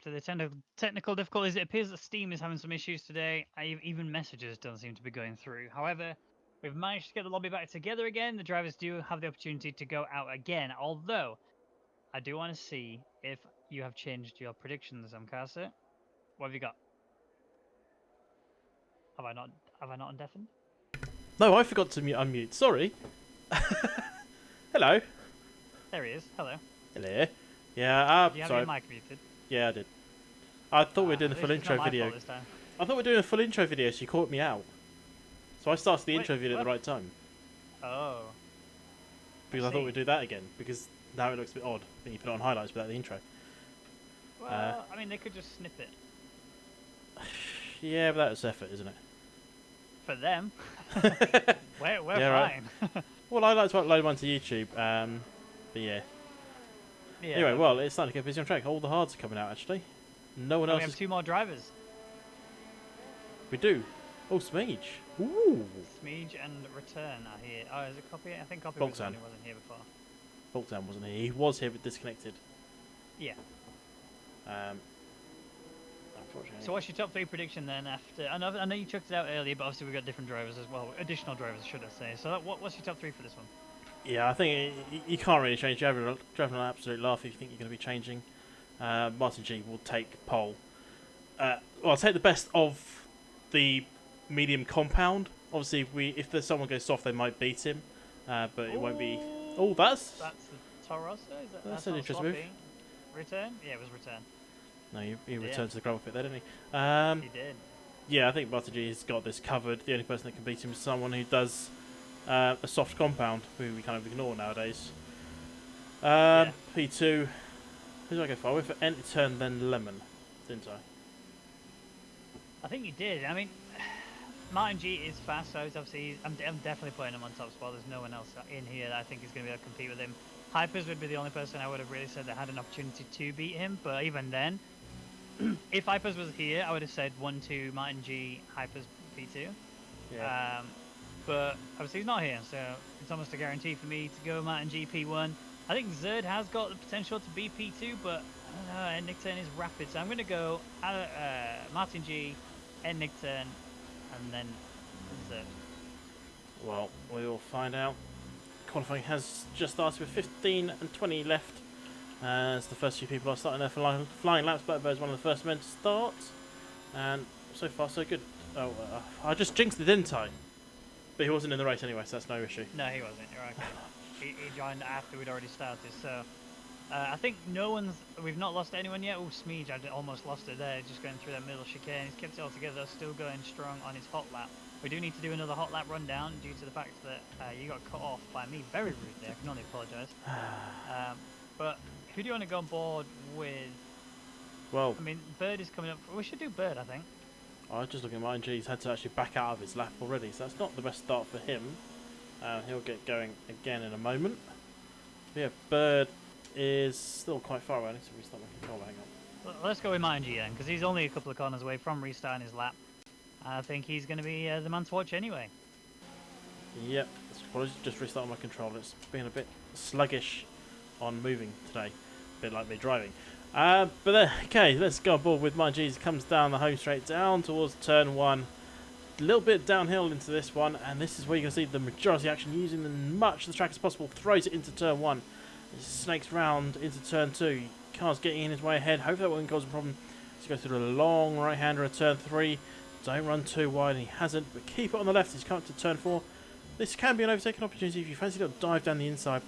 after the technical difficulties, it appears that Steam is having some issues today. Even messages don't seem to be going through. However, we've managed to get the lobby back together again. The drivers do have the opportunity to go out again, although I do want to see if you have changed your predictions, Mkasa. What have you got? Have I not? Have I not undeafened? No, I forgot to unmute. Sorry. Hello. There he is. Hello. Hello. Yeah. Did you have your Sorry. mic muted? Yeah, I did. I thought we were doing a This full is not intro my video. fault this time. I thought we were doing a full intro video, so you caught me out. So I started the Wait, intro video at what? the right time Oh. because I thought we'd do that again because now it looks a bit odd when you put it on highlights without the intro. Well, I mean, they could just snip it. Yeah, but that was effort, isn't it? For them. we're Yeah, fine. right. Well, I like to upload one to YouTube. But yeah. Yeah, Anyway, okay. well, it's starting to get busy on track. All the hards are coming out actually. No one And else. we have Is... 2 more drivers. We do. Oh, Smeege. Ooh. Smeege and Return are here. Oh, is it Copy? I think Copy Volksan. wasn't here before. Volksan wasn't here. He was here but disconnected. Yeah. Unfortunately. So what's your top 3 prediction then after... I know you chucked it out earlier, but obviously we've got different drivers as well. Additional drivers, should I say. So what's your top 3 for this one? Yeah, I think you can't really change. You're driving an absolute laugh if you think you're going to be changing. Martin G will take pole. Well, I'll take the best of the medium compound. Obviously, if there's someone goes soft, they might beat him, but it won't be. Oh, that's the Torossa? Is that's that's an not interesting move. Sloppy. Return? Yeah, it was Return. No, he Yeah. returned to the gravel pit there, didn't he? He did. Yeah, I think Martin G has got this covered. The only person that can beat him is someone who does a soft compound, who we kind of ignore nowadays. Yeah. P2. Who did I go for? I went for Enter Turn, then Lemon, didn't I? I think you did. I mean, Martin G is fast, so obviously I'm definitely putting him on top spot. There's no one else in here that I think is going to be able to compete with him. Hypers would be the only person I would have really said that had an opportunity to beat him, but even then, if Hypers was here, I would have said 1-2 Martin G, Hypers P2. Yeah. But obviously he's not here, so it's almost a guarantee for me to go Martin G P1. I think Zerd has got the potential to be P2, but I don't know, Nickturn is rapid, so I'm going to go Martin G, Nickturn, and then Zerd. Well, we will find out. Qualifying has just started with 15 and 20 left. As the first few people are starting their flying laps, Blackbird's one of the first men to start. And so far, so good. Oh, I just jinxed it, didn't I? But he wasn't in the race anyway, so that's no issue. No, he wasn't. You're okay. he joined after we'd already started, so I think we've not lost anyone yet. Oh, Smeege, I almost lost it there, just going through that middle chicane. He's kept it all together, still going strong on his hot lap. We do need to do another hot lap rundown due to the fact that you got cut off by me very rudely. I can only apologise. But who do you want to go on board with? Well, I mean, Bird is coming up. We should do Bird, I think. I was just looking at mine. He's had to actually back out of his lap already, so that's not the best start for him. He'll get going again in a moment. But yeah, Bird is still quite far away. I need to restart my controller. Hang on. Well, let's go with Mind G then, because he's only a couple of corners away from restarting his lap. I think he's going to be the man to watch anyway. Yep, apologies, just restarting my controller. It's been a bit sluggish on moving today, a bit like me driving. But then, okay, let's go on board with my G's. Comes down the home straight, down towards turn 1. A little bit downhill into this one, and this is where you can see the majority action, using as much of the track as possible. Throws it into turn 1. It snakes round into turn 2. Car's getting in his way ahead. Hopefully that won't cause a problem. Let's go through the long right-hander at turn 3. Don't run too wide, and he hasn't, but keep it on the left. He's come up to turn 4. This can be an overtaking opportunity if you fancy a little dive down the inside.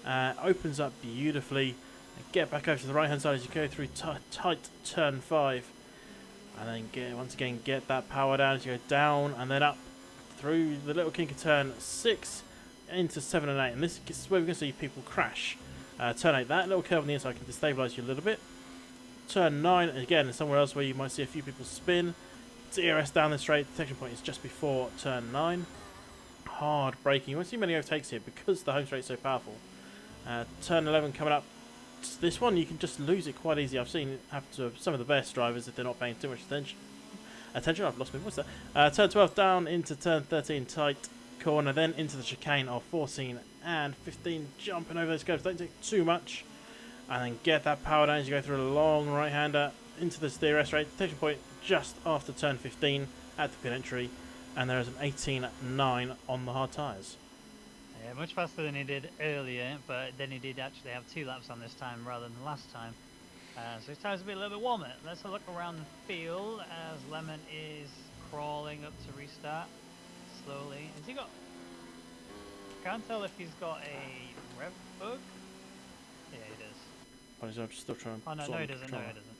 Opens up beautifully. And get back over to the right-hand side as you go through tight turn 5. And then once again get that power down as you go down and then up through the little kink of turn 6 into 7 and 8. And this is where we're going to see people crash. Turn 8, that little curve on the inside can destabilise you a little bit. Turn 9, again, somewhere else where you might see a few people spin. DRS down the straight. Detection point is just before turn 9. Hard braking. You won't see many overtakes here because the home straight is so powerful. Turn 11 coming up. This one you can just lose it quite easy. I've seen it happen to some of the best drivers if they're not paying too much attention. I've lost my voice there. Turn 12 down into turn 13, tight corner, then into the chicane of 14 and 15, jumping over those curves. Don't take too much, and then get that power down as you go through a long right-hander. into this DRS rate. Detection point just after turn 15 at the pit entry, and there is an 18.9 on the hard tyres. Yeah, much faster than he did earlier, but then he did actually have 2 laps on this time rather than last time. So his tyres will be a little bit warmer. Let's have a look around the field as Lemon is crawling up to restart slowly. Has he got... Can't tell if he's got a rev bug. Yeah, he does. Apologies, I'm still trying to Oh, no, sort he of doesn't. No, control he doesn't.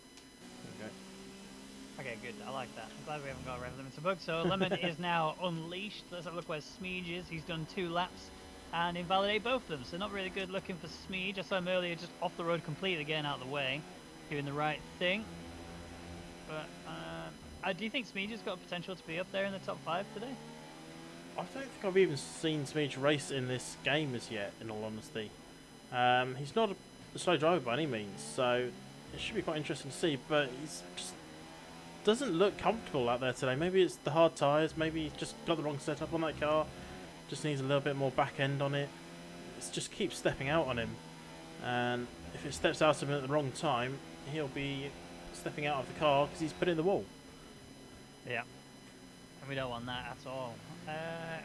that. Okay. Okay, good. I like that. I'm glad we haven't got a rev limiter bug. So Lemon is now unleashed. Let's have a look where Smeege is. He's done 2 laps and invalidate both of them. So not really good looking for Smeege. I saw him earlier just off the road completely, getting out of the way, doing the right thing. But do you think Smeege has got potential to be up there in the top 5 today? I don't think I've even seen Smeege race in this game as yet, in all honesty. He's not a slow driver by any means, so it should be quite interesting to see, but he's just doesn't look comfortable out there today. Maybe it's the hard tyres, maybe he's just got the wrong setup on that car, just needs a little bit more back end on it. It just keeps stepping out on him, and if it steps out of him at the wrong time, he'll be stepping out of the car because he's put it in the wall. Yeah, and we don't want that at all.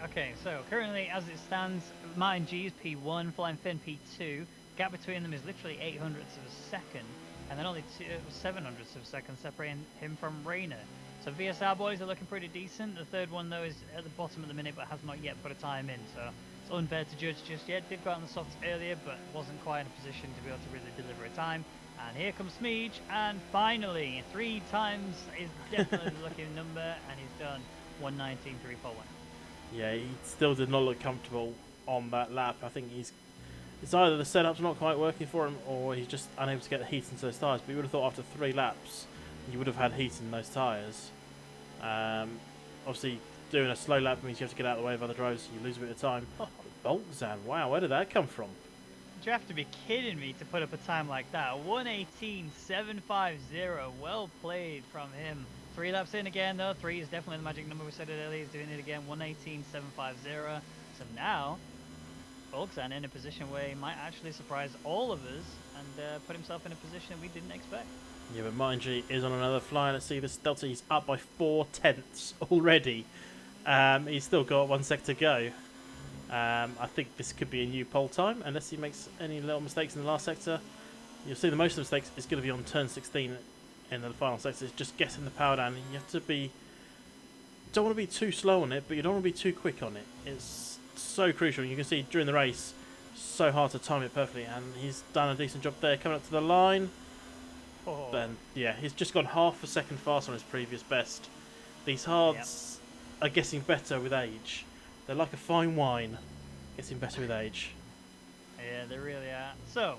Okay, so currently as it stands, Martin G is P1, Flying Finn P2. Gap between them is literally 800ths of a second, and then only 700ths of a second separating him from Rayner. So VSR boys are looking pretty decent. The third one though is at the bottom of the minute but has not yet put a time in, so it's unfair to judge just yet. Did go out on the softs earlier but wasn't quite in a position to be able to really deliver a time. And here comes Smeege, and finally 3 times is definitely the lucky number, and he's done 1:19.341. Yeah, he still did not look comfortable on that lap. I think it's either the setup's not quite working for him or he's just unable to get the heat into those tyres. But you would have thought after 3 laps you would have had heat in those tyres. Obviously, doing a slow lap means you have to get out of the way of other drivers, so you lose a bit of time. Boltzan, wow, where did that come from? You have to be kidding me to put up a time like that. 1:18.750. Well played from him. 3 laps in again though. 3 is definitely the magic number. We said it earlier. He's doing it again. 1:18.750. So now Boltzan in a position where he might actually surprise all of us and put himself in a position we didn't expect. Yeah, but Martin G is on another fly. Let's see this delta. He's up by 4/10 already. He's still got 1 sec to go. I think this could be a new pole time, unless he makes any little mistakes in the last sector. You'll see the most of the mistakes is going to be on turn 16 in the final sector. It's just getting the power down. You have to be... don't want to be too slow on it, but you don't want to be too quick on it. It's so crucial. You can see during the race, so hard to time it perfectly, and he's done a decent job there. Coming up to the line. Oh. Then, yeah, he's just gone half a second faster on his previous best. These hards are getting better with age. They're like a fine wine, getting better with age. Yeah, they really are. So,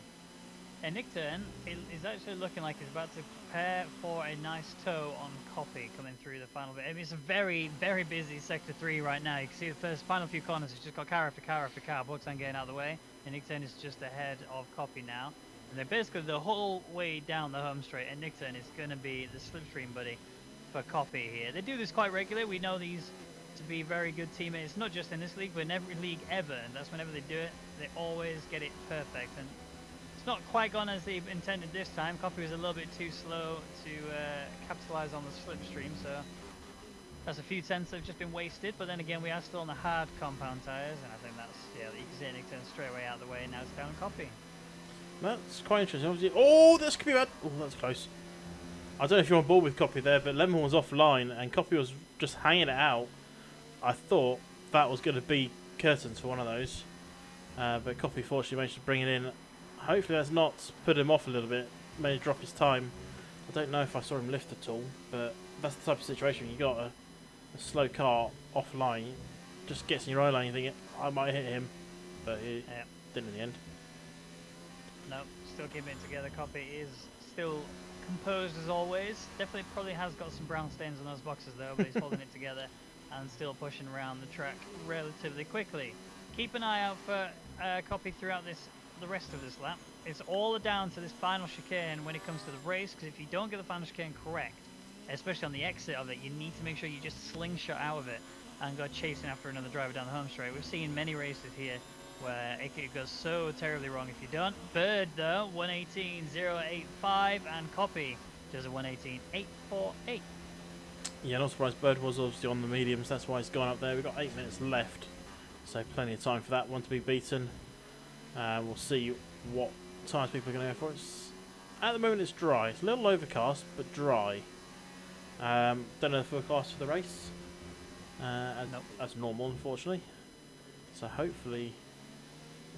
Nick Turn is actually looking like he's about to prepare for a nice tow on Copy coming through the final bit. I mean, it's a very, very busy Sector 3 right now. You can see the final few corners, it's just got car after car after car. Boltzan getting out of the way, and Nick Turn is just ahead of Copy now. And they're basically the whole way down the home straight, and Nick Turn is going to be the slipstream buddy for Copy here. They do this quite regularly. We know these to be very good teammates, not just in this league, but in every league ever, and that's whenever they do it, they always get it perfect. And it's not quite gone as they intended this time. Copy was a little bit too slow to capitalise on the slipstream, so that's a few tenths that have just been wasted. But then again, we are still on the hard compound tyres, and I think that's, yeah, you can see Nick Turn straight away out of the way, and now it's down on Copy. That's quite interesting. Obviously, oh, this could be bad. Oh, that's close. I don't know if you're on board with Copy there, but Lemon was offline, and Copy was just hanging it out. I thought that was going to be curtains for one of those, but Copy fortunately managed to bring it in. Hopefully that's not put him off a little bit, made him drop his time. I don't know if I saw him lift at all, but that's the type of situation. You got a slow car offline, just gets in your eye line, you think, I might hit him, but he didn't in the end. No, still keeping it together. Copy is still composed as always. Definitely probably has got some brown stains on those boxes though, but he's holding it together and still pushing around the track relatively quickly. Keep an eye out for Copy throughout the rest of this lap. It's all down to this final chicane when it comes to the race, because if you don't get the final chicane correct, especially on the exit of it, you need to make sure you just slingshot out of it and go chasing after another driver down the home straight. We've seen many races here where it goes so terribly wrong if you don't. Bird though, 1:18.085, and Copy does a 1:18.848. Yeah, not surprised. Bird was obviously on the mediums. That's why he's gone up there. We've got 8 minutes left, so plenty of time for that one to be beaten. We'll see what times people are going to go for. At the moment, it's dry. It's a little overcast, but dry. Don't know the forecast for the race. Nope. As normal, unfortunately. So hopefully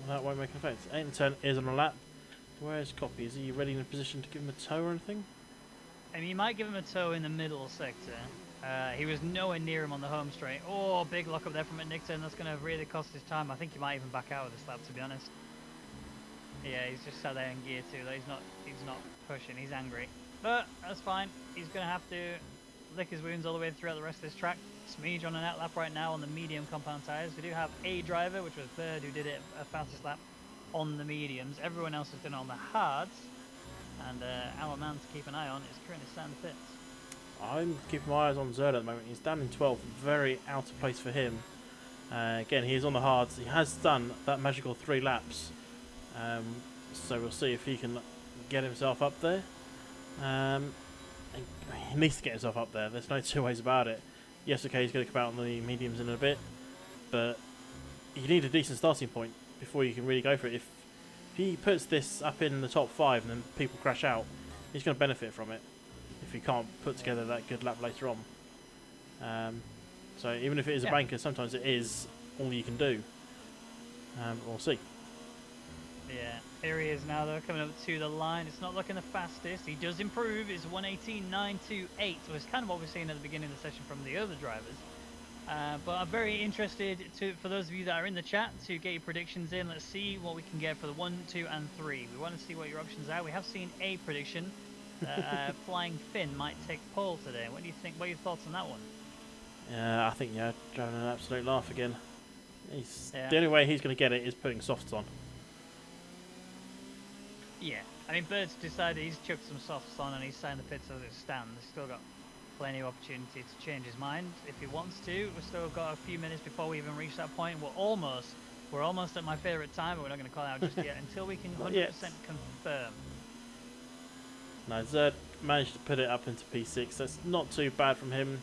that won't make an effect. 8 and 10 is on a lap. Where's Copy? Is he ready in a position to give him a tow or anything? I mean, you might give him a tow in the middle sector. He was nowhere near him on the home straight. Oh, big lock up there from Nickton. That's going to really cost his time. I think he might even back out of this lap, to be honest. Yeah, he's just sat there in gear 2. He's not pushing. He's angry. But that's fine. He's going to have to lick his wounds all the way throughout the rest of this track. Smidge on a net lap right now on the medium compound tyres. We do have a driver, which was Bird, who did it a fastest lap on the mediums. Everyone else has done it on the hards. And our man to keep an eye on is currently sat in the pits. I'm keeping my eyes on Zerd at the moment. He's down in 12th, very out of place for him. Again, he is on the hards. He has done that magical 3 laps. So we'll see if he can get himself up there. He needs to get himself up there. There's no two ways about it. Yes, okay, he's going to come out on the mediums in a bit, but you need a decent starting point before you can really go for it. If he puts this up in the top 5 and then people crash out, he's going to benefit from it if he can't put together that good lap later on. So even if it is a banker, sometimes it is all you can do. We'll see. Yeah, here he is now though, coming up to the line. It's not looking the fastest. He does improve. It's 1:18.928, so it's kind of what we've seen at the beginning of the session from the other drivers. But I'm very interested for those of you that are in the chat to get your predictions in. Let's see what we can get for the 1, 2, and 3. We want to see what your options are. We have seen a prediction that Flying Finn might take pole today. What do you think? What are your thoughts on that one? I think driving an absolute laugh again. The only way he's going to get it is putting softs on. Yeah, I mean, Bird's decided he's chucked some softs on and he's signed the pits as it stands. He's still got plenty of opportunity to change his mind if he wants to. We've still got a few minutes before we even reach that point. We're almost at my favourite time, but we're not going to call it out just yet until we can 100% confirm. No, Zerd managed to put it up into P6. That's not too bad from him.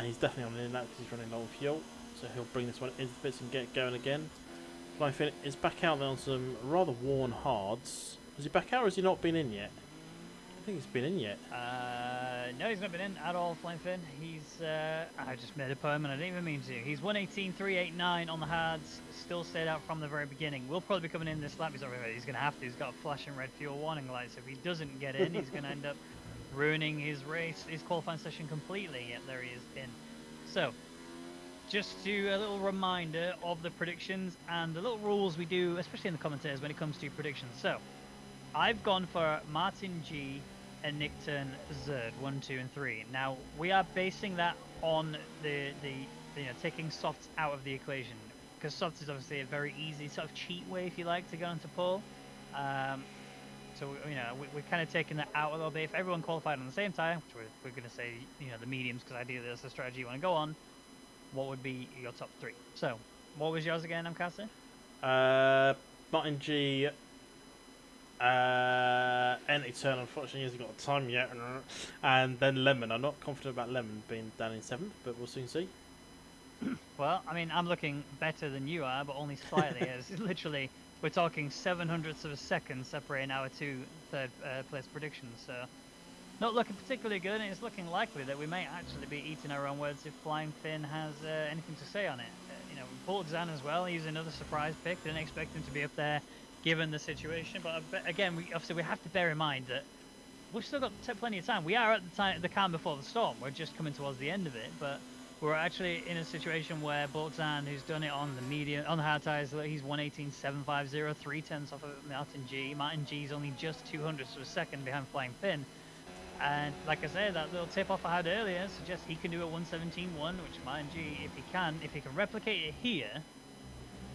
He's definitely on the in lap because he's running low on fuel, so he'll bring this one into the pits and get going again. Flying Finn is back out there on some rather worn hards. Is he back out or has he not been in yet? I think he's been in yet. No, he's not been in at all, Flying Finn. He's, I just made a poem and I didn't even mean to. He's 1:18.389 on the hards, still stayed out from the very beginning. Will probably be coming in this lap. He's going to have to. He's got a flashing red fuel warning lights. If he doesn't get in, he's going to end up ruining his race, his qualifying session completely. Yet there he is in. So, just to a little reminder of the predictions and the little rules we do, especially in the commentators when it comes to predictions. So, I've gone for Martin G and Nick Turn Zerd 1, 2, and 3. Now we are basing that on the taking softs out of the equation because softs is obviously a very easy sort of cheat way, if you like, to go into pole. So we're kind of taking that out a little bit. If everyone qualified on the same time, which we're going to say the mediums because ideally that's the strategy you want to go on. What would be your top 3? So, what was yours again, Amkasa? Martin G, Nick Turn, unfortunately, hasn't got a time yet. And then Lemon. I'm not confident about Lemon being down in 7th, but we'll soon see. Well, I mean, I'm looking better than you are, but only slightly. It's literally, we're talking 700ths of a second separating our 2 third place predictions. So, not looking particularly good, and it's looking likely that we may actually be eating our own words if Flying Finn has anything to say on it. Bulgzan as well, he's another surprise pick. Didn't expect him to be up there given the situation, but again, we have to bear in mind that we've still got plenty of time. We are at the calm before the storm. We're just coming towards the end of it, but we're actually in a situation where Bulgzan, who's done it on the medium, on the hard tyres, he's 1:18.750, 3/10 off of Martin G. Martin G's only just 200ths of a second behind Flying Finn. And like I said, that little tip off I had earlier suggests he can do it 1:17.1, which Martin G, if he can replicate it here,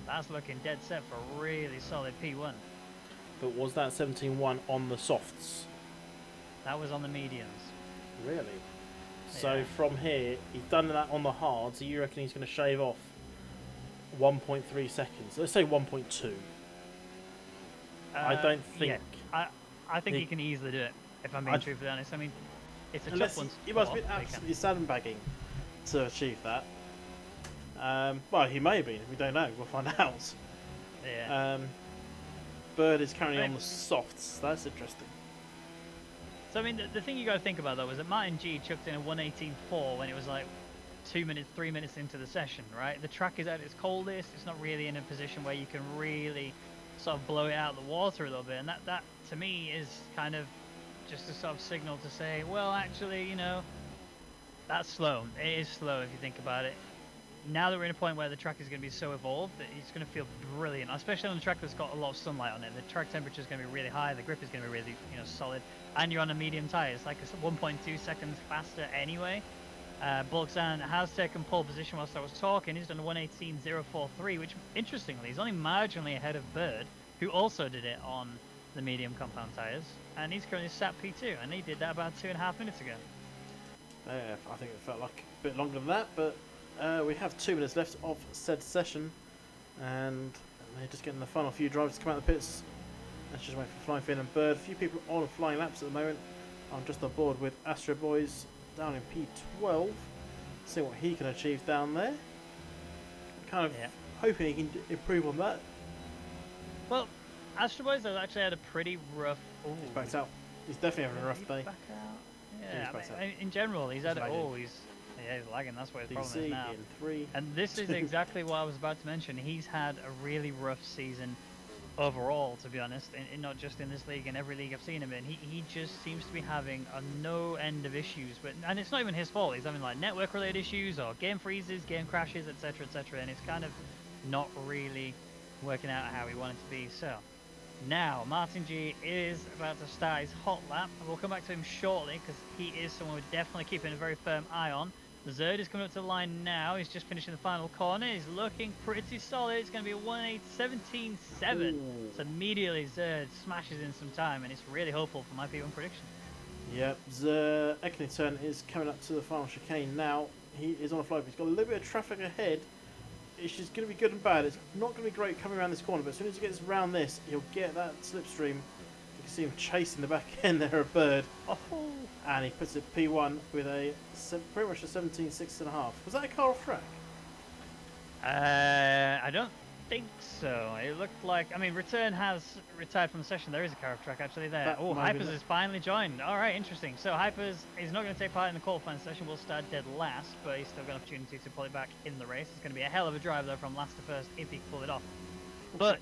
that's looking dead set for a really solid P1. But was that 17.1 on the softs? That was on the mediums. Really? Yeah. So from here, he's done that on the hards, so you reckon he's going to shave off 1.3 seconds? Let's say 1.2. I don't think... Yeah, I think he can easily do it. if I'm being truthfully honest. I mean, it's a tough Unless one he to must have score, been but he can. absolutely sandbagging to achieve that. Well, he may have been. We don't know. We'll find out. Yeah. Bird is currently I on mean, the softs. That's interesting. so I mean, the thing you got to think about though was that Martin G chucked in a 1:18.4 when it was like 2 minutes, 3 minutes into the session, right? The track is at its coldest. It's not really in a position where you can really sort of blow it out of the water a little bit, and that to me is kind of just a sort of signal to say, well, actually, that's slow. It is slow if you think about it. Now that we're in a point where the track is going to be so evolved that it's going to feel brilliant, especially on a track that's got a lot of sunlight on it. The track temperature is going to be really high, the grip is going to be really, solid, and you're on a medium tire. It's like 1.2 seconds faster anyway. Bulksan has taken pole position whilst I was talking. He's done a 1:18.043, which interestingly is only marginally ahead of Bird, who also did it on the medium compound tires, and he's currently sat P2, and he did that about 2.5 minutes ago. Yeah, I think it felt like a bit longer than that, but we have 2 minutes left of said session, and they're just getting the final few drivers to come out of the pits. Let's just wait for Flying Finn and Bird. A few people on flying laps at the moment. I'm just on board with Astro Boys down in P12. See what he can achieve down there. Kind of hoping he can improve on that. Well, Astro Boys has actually had a pretty rough. He's backed out. He's definitely having a rough day. Back out. Yeah, Yeah, in general, he's had it lagging. all. He's lagging. That's what his problem DC is now. in 3. And this is exactly what I was about to mention. He's had a really rough season overall, to be honest, and not just in this league, in every league I've seen him in. He just seems to be having a no end of issues, and it's not even his fault. He's having like network related issues or game freezes, game crashes, etc., etc., and it's kind of not really working out how he wanted to be. So now Martin G is about to start his hot lap, and we'll come back to him shortly because he is someone we're definitely keeping a very firm eye on. Zerd is coming up to the line now. He's just finishing the final corner. He's looking pretty solid. It's going to be a 1:8.17.7. So immediately Zerd smashes in some time, and it's really hopeful for my P1 prediction. Yep, the Eknington is coming up to the final chicane now. He is on a fly, but he's got a little bit of traffic ahead. It's just going to be good and bad. It's not going to be great coming around this corner, but as soon as he gets around this, he'll get that slipstream. You can see him chasing the back end there, a Bird. Oh. And he puts it P1 with pretty much a 17.6.5. Was that a car off track? I don't think so. It looked like, I mean, Return has retired from the session. There is a car off track actually there. Oh, Hypers has finally joined. All right, interesting. So Hypers is not going to take part in the qualifying session. We'll start dead last, but he's still got an opportunity to pull it back in the race. It's going to be a hell of a drive though from last to first if he can pull it off. But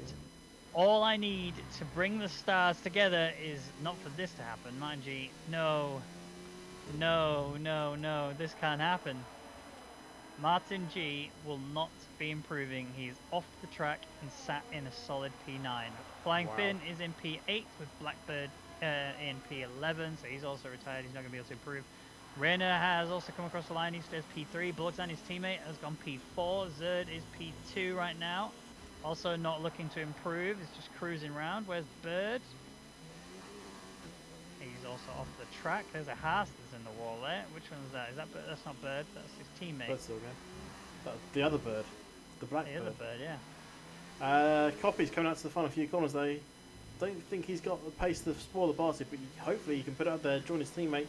all I need to bring the stars together is not for this to happen. Mind you, no, this can't happen. Martin G will not be improving. He's off the track and sat in a solid P9. Flying Finn is in P8 with Blackbird in P11, so he's also retired. He's not going to be able to improve. Rayner has also come across the line. He stays P3. Bloodsan, his teammate, has gone P4. Zerd is P2 right now. Also not looking to improve. He's just cruising around. Where's Bird? He's also off the track. There's a Haas that's in the wall there. Which one is that? Is that Bird? That's not Bird. That's his teammate. Bird's still going. The other Bird. The black Bird. The other Bird, yeah. Copy's coming out to the final few corners though. Don't think he's got the pace to spoil the party, but hopefully he can put it up there, join his teammate.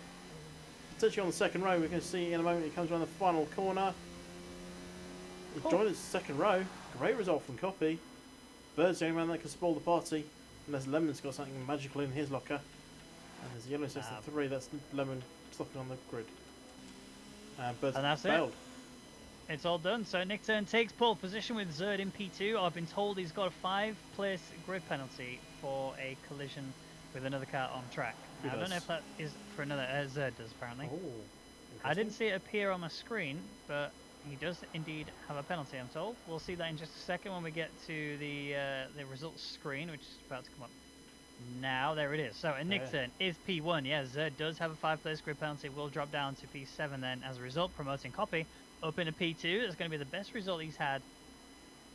Potentially on the second row, we're going to see in a moment he comes around the final corner. He's joined his second row. Great result from Copy. Bird's the only man that can spoil the party. Unless Lemon's got something magical in his locker. And there's a yellow system 3, that's Lemon stopping on the grid. Bird's and that's failed. It's all done. So Nick Turn takes pole position with Zerd in P2. I've been told he's got a 5-place grid penalty for a collision with another car on track. I don't know if that is for another. Zerd does apparently. Oh, I didn't see it appear on my screen, but he does indeed have a penalty, I'm told. We'll see that in just a second when we get to the results screen, which is about to come up now. There it is. So Nick Turn is P1. Yeah, Zerd does have a 5-place grid penalty. Will drop down to P7 then as a result, promoting Copy up into P2. It's going to be the best result he's had,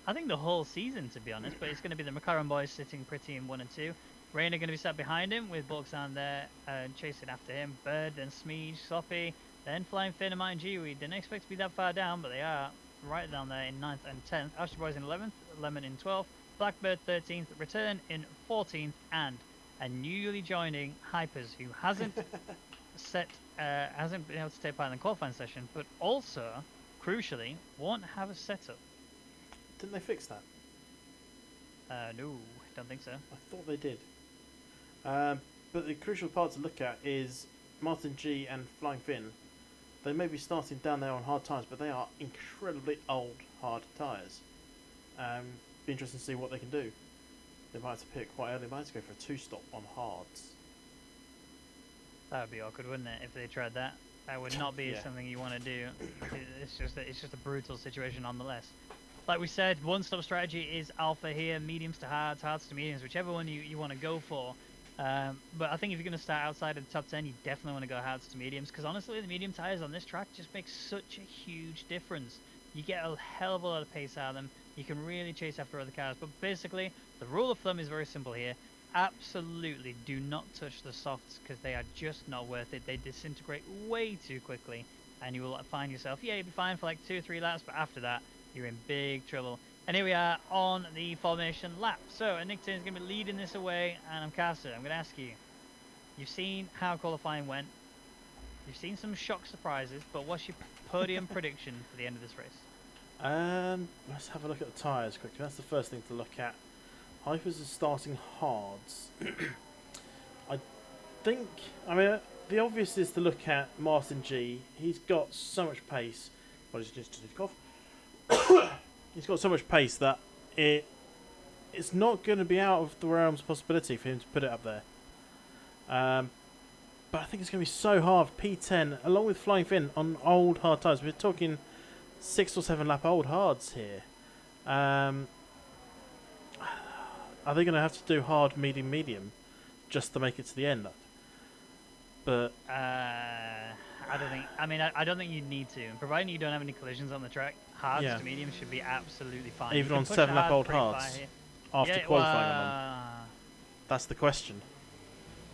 I think, the whole season, to be honest. But it's going to be the McLaren boys sitting pretty in 1 and 2. Rayner going to be sat behind him with Bulksan there chasing after him. Bird, then Smeege, Sloppy, then Flying Finn and Mind G. We didn't expect to be that far down, but they are right down there in 9th and 10th. Astro Boys in 11th, Lemon in 12th, Blackbird 13th, Return in 14th, and and newly joining Hypers, who hasn't been able to take part in the qualifying session, but also, crucially, won't have a setup. Didn't they fix that? No, don't think so. I thought they did. But the crucial part to look at is Martin G and Flying Finn. They may be starting down there on hard tyres, but they are incredibly old hard tyres. Be interesting to see what they can do. They might have to pick quite early. They might have to go for a 2-stop on hards. That would be awkward, wouldn't it, if they tried that? That would not be Yeah. something you want to do. It's just a brutal situation nonetheless. Like we said, one-stop strategy is alpha here, mediums to hards, hards to mediums, whichever one you want to go for. But I think if you're going to start outside of the top 10, you definitely want to go hards to mediums, because honestly, the medium tyres on this track just make such a huge difference. You get a hell of a lot of pace out of them. You can really chase after other cars. But basically, the rule of thumb is very simple here. Absolutely do not touch the softs, because they are just not worth it. They disintegrate way too quickly, and you will find yourself, yeah, you'll be fine for like 2 or 3 laps, but after that, you're in big trouble. And here we are on the formation lap. So, Nick Turner is going to be leading this away, and I'm Caster. I'm going to ask you, you've seen how qualifying went. You've seen some shock surprises, but what's your podium prediction for the end of this race? Let's have a look at the tyres quickly. That's the first thing to look at. Hypers is starting hards. I mean, the obvious is to look at Martin G. He's got so much pace. Well, he's just did cough. He's got so much pace that it's not going to be out of the realms of possibility for him to put it up there. But I think it's going to be so hard. P10, along with Flying Finn on old hard tyres. We're talking 6 or 7 lap old hards here. Are they going to have to do hard, medium, medium just to make it to the end? But I don't think. I mean, I don't think you need to. Providing you don't have any collisions on the track, hards Yeah. to medium should be absolutely fine. Even You on can push 7 lap the old pretty far hards here. after Yeah, qualifying on them, that's the question.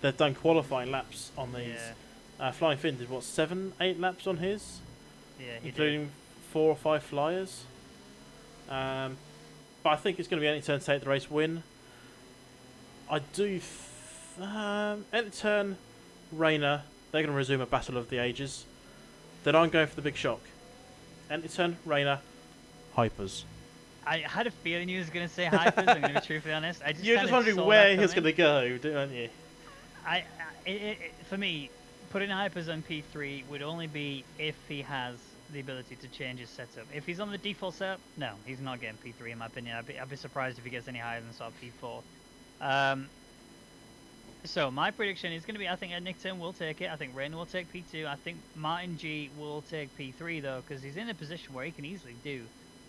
They've done qualifying laps on these. Yeah, Flying Finn did what, 7, 8 laps on his, yeah, he did. including 4 or 5 flyers. But I think it's going to be any turn to take the race win. I do. Any turn, Rayner. They're going to resume a battle of the ages. Then I'm going for the big shock. Any turn, Rayner, Hypers. I had a feeling you was going to say Hypers. I'm going to be truthfully honest. You're just wondering where he's going to go, aren't you? For me, putting Hypers on P3 would only be if he has the ability to change his setup. If he's on the default setup, no, he's not getting P3 in my opinion. I'd be surprised if he gets any higher than sort of P4. So my prediction is going to be, I think Nick Tim will take it. I think Rain will take P2. I think Martin G will take P3 though, because he's in a position where he can easily do,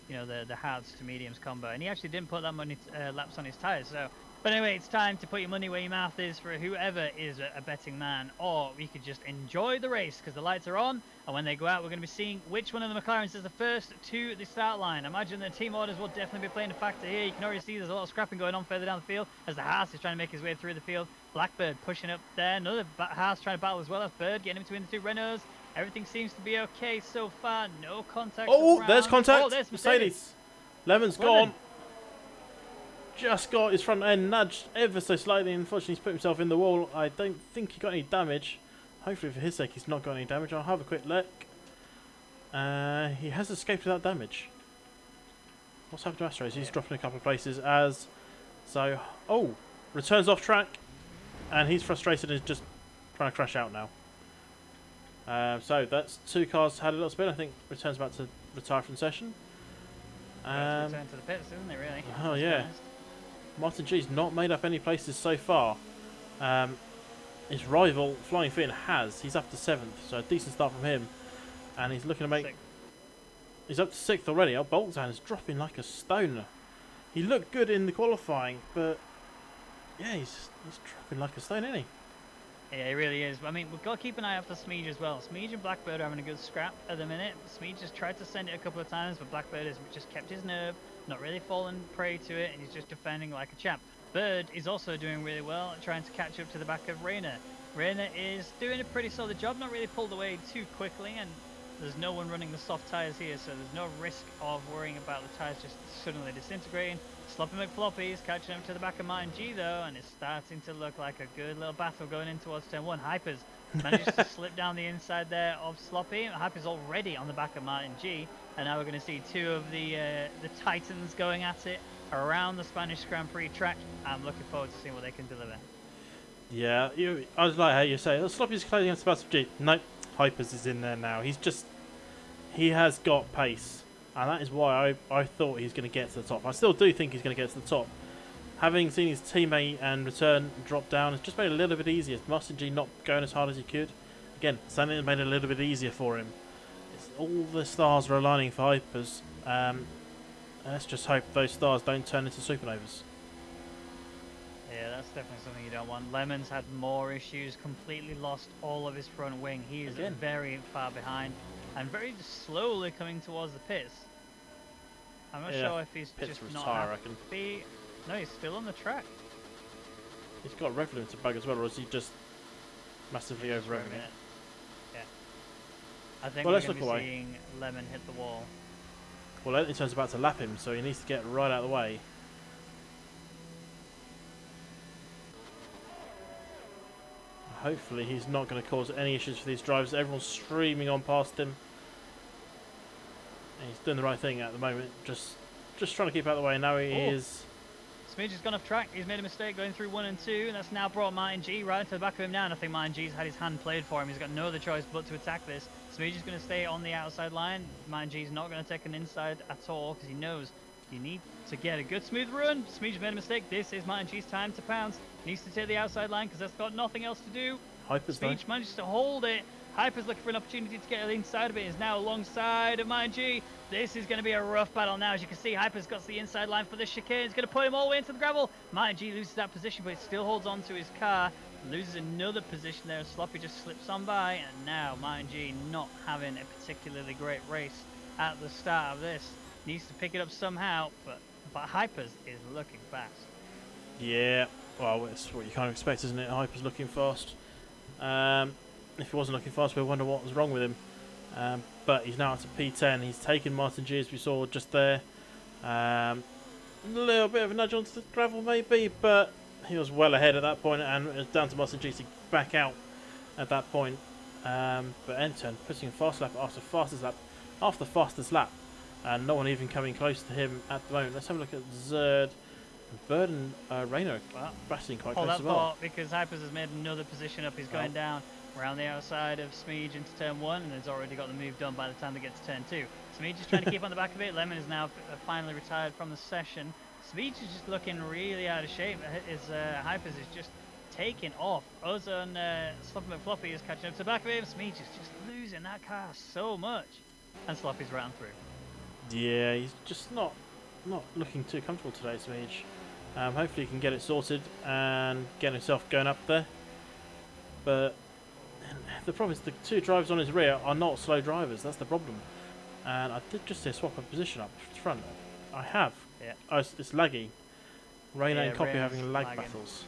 the hards to mediums combo, and he actually didn't put that many laps on his tires. So, but anyway, it's time to put your money where your mouth is for whoever is a betting man, or we could just enjoy the race because the lights are on, and when they go out, we're going to be seeing which one of the McLarens is the first to the start line. I imagine the team orders will definitely be playing a factor here. You can already see there's a lot of scrapping going on further down the field as the Haas is trying to make his way through the field. Blackbird pushing up there, another Haas trying to battle as well as Bird, getting in between the two Renaults. Everything seems to be okay so far. No contact. Oh, there's contact. Oh, there's Mercedes. Lemon's gone. Just got his front end nudged ever so slightly. Unfortunately, he's put himself in the wall. I don't think he got any damage. Hopefully, for his sake, he's not got any damage. I'll have a quick look. He has escaped without damage. What's happened to Astros? He's dropping a couple of places as... So, returns off track. And he's frustrated and is just trying to crash out now. So that's 2 cars had a little spin. I think returns about to retire from the session. Return to the pits, isn't it, really? Oh, yeah. Martin G's not made up any places so far. His rival, Flying Finn, has. He's up to 7th, so a decent start from him. And he's looking to make... 6th. He's up to 6th already. Oh, Boltzmann is dropping like a stone. He looked good in the qualifying, but... Yeah, he's dropping like a stone, isn't he? Yeah, he really is. I mean, we've got to keep an eye out for Smeege as well. Smeege and Blackbird are having a good scrap at the minute. Smeege just tried to send it a couple of times, but Blackbird has just kept his nerve, not really fallen prey to it, and he's just defending like a champ. Bird is also doing really well, trying to catch up to the back of Rayner. Rayner is doing a pretty solid job, not really pulled away too quickly, and There's no one running the soft tyres here, so there's no risk of worrying about the tyres just suddenly disintegrating. Sloppy McFloppy is catching up to the back of Martin G though, and it's starting to look like a good little battle going in towards turn 1. Hypers manages to slip down the inside there of Sloppy. Hypers already on the back of Martin G, and now we're going to see two of the Titans going at it around the Spanish Grand Prix track. I'm looking forward to seeing what they can deliver. Yeah, I was like how you say, oh, Sloppy's closing on Sebastian G. Nope, Hypers is in there now. He has got pace, and that is why I thought he's going to get to the top. I still do think he's going to get to the top. Having seen his teammate and return drop down, it's just made it a little bit easier. Martin G not going as hard as he could. Again, something that made it a little bit easier for him. All the stars are aligning for Hypers. Let's just hope those stars don't turn into supernovas. Yeah, that's definitely something you don't want. Lemon's had more issues, completely lost all of his front wing. He is very far behind and very slowly coming towards the pits. I'm not sure if he's pits just not retire, I reckon. No, he's still on the track. He's got a rev limiter bug as well, or is he just massively over revving it? Yeah. I think we're going to be seeing Lemon hit the wall. Well, Ellington's about to lap him, so he needs to get right out of the way. Hopefully he's not going to cause any issues for these drivers. Everyone's streaming on past him. And he's doing the right thing at the moment. Just trying to keep out of the way. Now he is... Smidge has gone off track. He's made a mistake going through 1 and 2, and that's now brought Martin G right into the back of him now. And I think Martin G's had his hand played for him. He's got no other choice but to attack this. Smidge is going to stay on the outside line. Martin G's not going to take an inside at all because he knows you need to get a good smooth run. Smidge made a mistake. This is Martin G's time to pounce. Needs to take the outside line because that's got nothing else to do. Smidge manages to hold it. Hyper's looking for an opportunity to get to the inside of it. Is now alongside of Martin G. This is going to be a rough battle now. As you can see, Hyper's got the inside line for the chicane. It's going to put him all the way into the gravel. Martin G loses that position, but he still holds on to his car. Loses another position there. Sloppy just slips on by. And now Martin G not having a particularly great race at the start of this. Needs to pick it up somehow, but Hyper's is looking fast. Yeah, well, it's what you kind of expect, isn't it? Hyper's looking fast. If he wasn't looking fast, we'd wonder what was wrong with him. But he's now up to P10. He's taken Martin G, as we saw just there. A little bit of a nudge onto the gravel, maybe, but he was well ahead at that point, and it was down to Martin G to back out at that point. But Enton putting a fast lap after the fastest lap, and no one even coming close to him at the moment. Let's have a look at Zerd. Bird and Rayner battling quite close as well. Because Hypers has made another position up. He's going down around the outside of Smidge into turn 1, and has already got the move done by the time they get to turn 2. Smidge is trying to keep on the back of it. Lemon is now finally retired from the session. Smidge is just looking really out of shape. His Hypers is just taking off. Ozone Sloppy McFloppy is catching up to the back of him. Smidge is just losing that car so much. And Sloppy's right on through. Yeah, he's just not looking too comfortable today, Smidge. Hopefully he can get it sorted and get himself going up there. But the problem is the two drivers on his rear are not slow drivers. That's the problem. And I did just say swap a position up front. I have. Yeah. Oh, it's laggy. Rayner and Copy are having lag lagging. battles.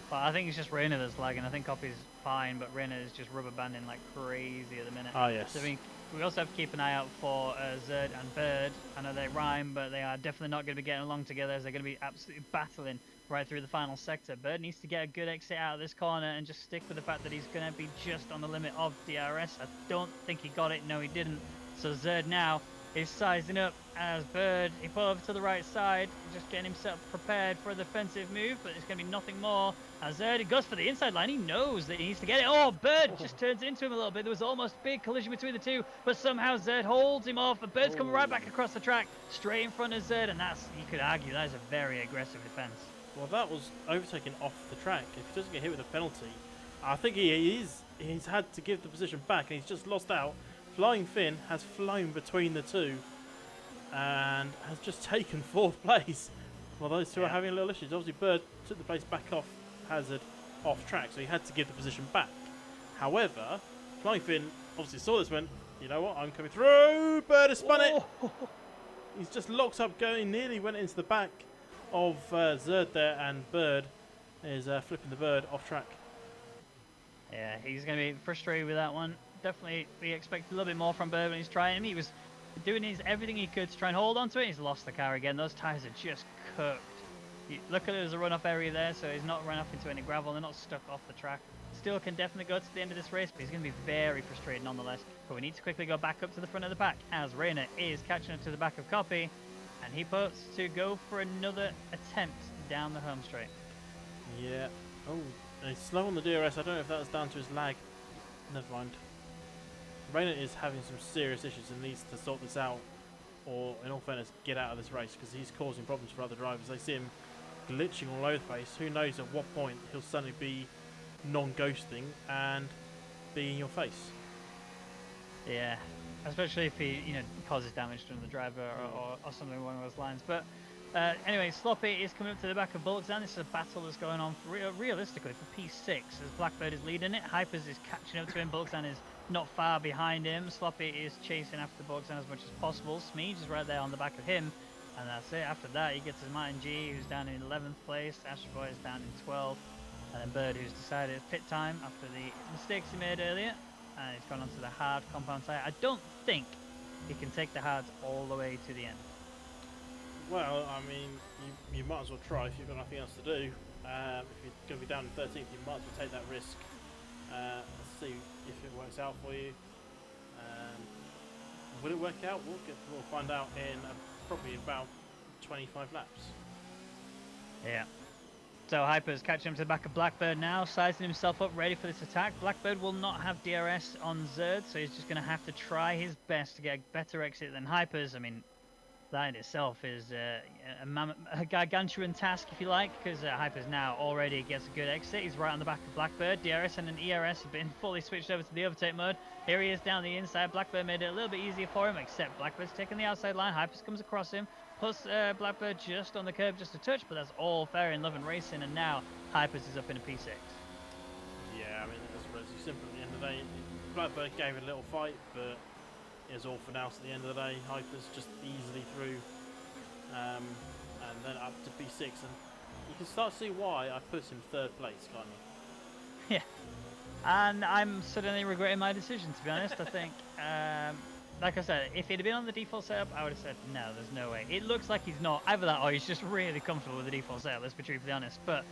But I think it's just Rayner that's lagging. I think Copy's fine, but Rayner is just rubber banding like crazy at the minute. Ah, yes. So we also have to keep an eye out for Zerd and Bird. I know they rhyme, but they are definitely not going to be getting along together, as they're going to be absolutely battling right through the final sector. Bird needs to get a good exit out of this corner and just stick with the fact that he's going to be just on the limit of DRS. I don't think he got it. No, he didn't. So Zerd now is sizing up as Bird. He pulled over to the right side, just getting himself prepared for a defensive move, but it's going to be nothing more. As Zerd goes for the inside line, he knows that he needs to get it. Oh, Bird just turns into him a little bit. There was almost a big collision between the two, but somehow Zerd holds him off, and Bird's coming right back across the track, straight in front of Zerd, and that's, you could argue, that is a very aggressive defense. Well, that was overtaken off the track. If he doesn't get hit with a penalty, I think he's had to give the position back, and he's just lost out. Flying Finn has flown between the two and has just taken 4th place. Well, those two are having a little issues. Obviously, Bird took the place back off Hazard off track, so he had to give the position back. However, Flying Finn obviously saw this, went, you know what, I'm coming through. Bird has spun it. He's just locked up going, nearly went into the back of Zerd there, and Bird is flipping the Bird off track. Yeah, he's going to be frustrated with that one. definitely we expected a little bit more from Bird when he's trying. He was doing everything he could to try and hold on to it. He's lost the car again. Those tyres are just cooked. Look at it as a run-off area there, so he's not run off into any gravel. They're not stuck off the track. Still can definitely go to the end of this race, but he's going to be very frustrated nonetheless. But we need to quickly go back up to the front of the pack as Rayner is catching up to the back of Copy, and he puts to go for another attempt down the home straight. Yeah. Oh, and he's slow on the DRS. I don't know if that was down to his lag. Never mind. Rayner is having some serious issues and needs to sort this out, or in all fairness, get out of this race, because he's causing problems for other drivers. They see him glitching all over the place. Who knows at what point he'll suddenly be non-ghosting and be in your face. Yeah, especially if he, causes damage to another driver or something along those lines. But anyway, Sloppy is coming up to the back of Bullock's, and this is a battle that's going on realistically for P6 as Blackbird is leading it. Hypers is catching up to him. Bullock's is not far behind him. Sloppy is chasing after Bullock's as much as possible. Smeege is right there on the back of him. And that's it. After that, he gets his Martin G, who's down in 11th place. Astro Boy is down in 12th. And then Bird, who's decided pit time after the mistakes he made earlier. And he's gone onto the hard compound tyre. I don't think he can take the hards all the way to the end. Well, I mean, you might as well try if you've got nothing else to do. If you're going to be down in 13th, you might as well take that risk. Let's see if it works out for you. Will it work out? We'll find out in probably about 25 laps. Yeah. So Hyper's catching him to the back of Blackbird now, sizing himself up, ready for this attack. Blackbird will not have DRS on Zerd, so he's just going to have to try his best to get a better exit than Hyper's. I mean, that in itself is a gargantuan task, if you like, because Hyper's now already gets a good exit. He's right on the back of Blackbird. DRS and an ERS have been fully switched over to the overtake mode. Here he is down the inside. Blackbird made it a little bit easier for him, except Blackbird's taking the outside line. Hyper's comes across him, plus Blackbird just on the curb, just a touch, but that's all fair in love and racing, and now Hyper's is up in a P6. Yeah, I mean, that's relatively simple at the end of the day. Blackbird gave it a little fight, but is all for now. So at the end of the day, Hyper's just easily through, and then up to P6, and you can start to see why I put him third place, can't you? Yeah, and I'm suddenly regretting my decision, to be honest. I think, like I said, if he'd have been on the default setup, I would have said no, there's no way. It looks like he's not either that, or he's just really comfortable with the default setup. Let's be truthfully honest, but.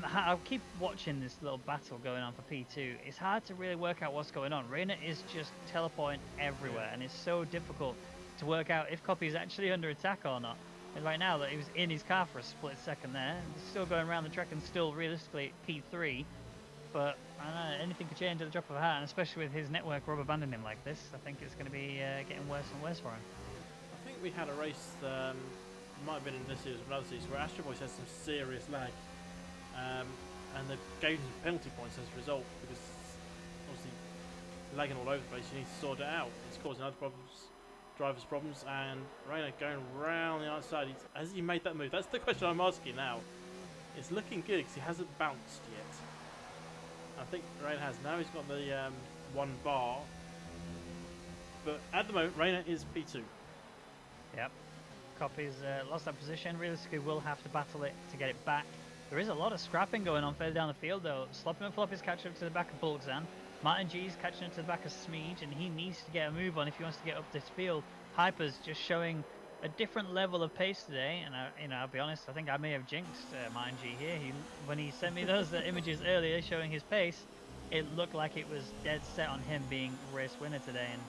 I'll keep watching this little battle going on for P2. It's hard to really work out what's going on. Rayner is just teleporting everywhere, and it's so difficult to work out if Copy is actually under attack or not. And right now, that he was in his car for a split second there, he's still going around the track and still realistically P3. But I don't know, anything could change at the drop of a hat, and especially with his network rubber banding him like this, I think it's going to be getting worse and worse for him. I think we had a race, might have been in this series or another series, where Astro Boys had some serious lag. And they gave him some penalty points as a result, because obviously lagging all over the place, you need to sort it out. It's causing other problems, drivers problems, and Rayner going round the outside. Has he made that move? That's the question I'm asking now. It's looking good because he hasn't bounced yet. I think Rayner has. Now he's got the one bar, but at the moment Rayner is P2. Yep. Copy's lost that position. Realistically, will have to battle it to get it back. There is a lot of scrapping going on further down the field, though. Sloppy McFlop is catching up to the back of Bulkzan. Martin G is catching up to the back of Smeege, and he needs to get a move on if he wants to get up this field. Hyper's just showing a different level of pace today, and I'll be honest, I think I may have jinxed Martin G here. When he sent me those images earlier showing his pace, it looked like it was dead set on him being race winner today, and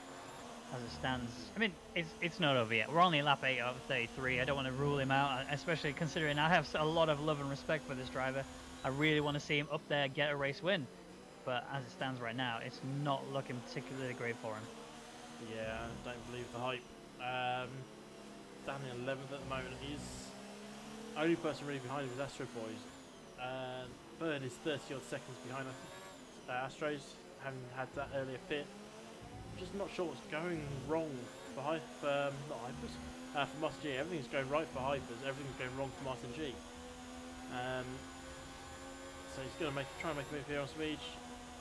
as it stands, I mean, it's not over yet. We're only lap 8 out of 33. I don't want to rule him out, especially considering I have a lot of love and respect for this driver. I really want to see him up there, get a race win. But as it stands right now, it's not looking particularly great for him. Yeah, I don't believe the hype. Down in 11th at the moment. He's only person really behind him is Astro Boys. Bird is 30 odd seconds behind Astros, having had that earlier pit. I'm just not sure what's going wrong for not Hypers, for Martin G. Everything's going right for Hypers, everything's going wrong for Martin G. So he's going to try and make a move here on Smeege.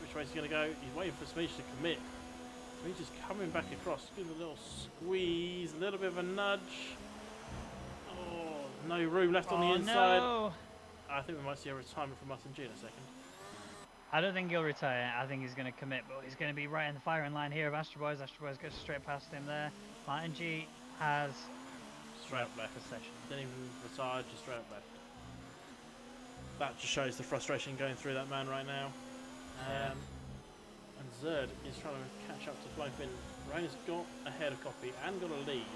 Which way is he going to go? He's waiting for Smeege to commit. Smeege is coming back across, give him a little squeeze, a little bit of a nudge. Oh, no room left on the inside. No. I think we might see a retirement from Martin G in a second. I don't think he'll retire. I think he's going to commit, but he's going to be right in the firing line here of Astro Boys. Astro Boys goes straight past him there. Martin G has Straight up left. possession. Didn't even retire, just straight up left. That just shows the frustration going through that man right now. Yeah. And Zerd is trying to catch up to Flying Finn. Rain's got ahead of Copy and got a lead,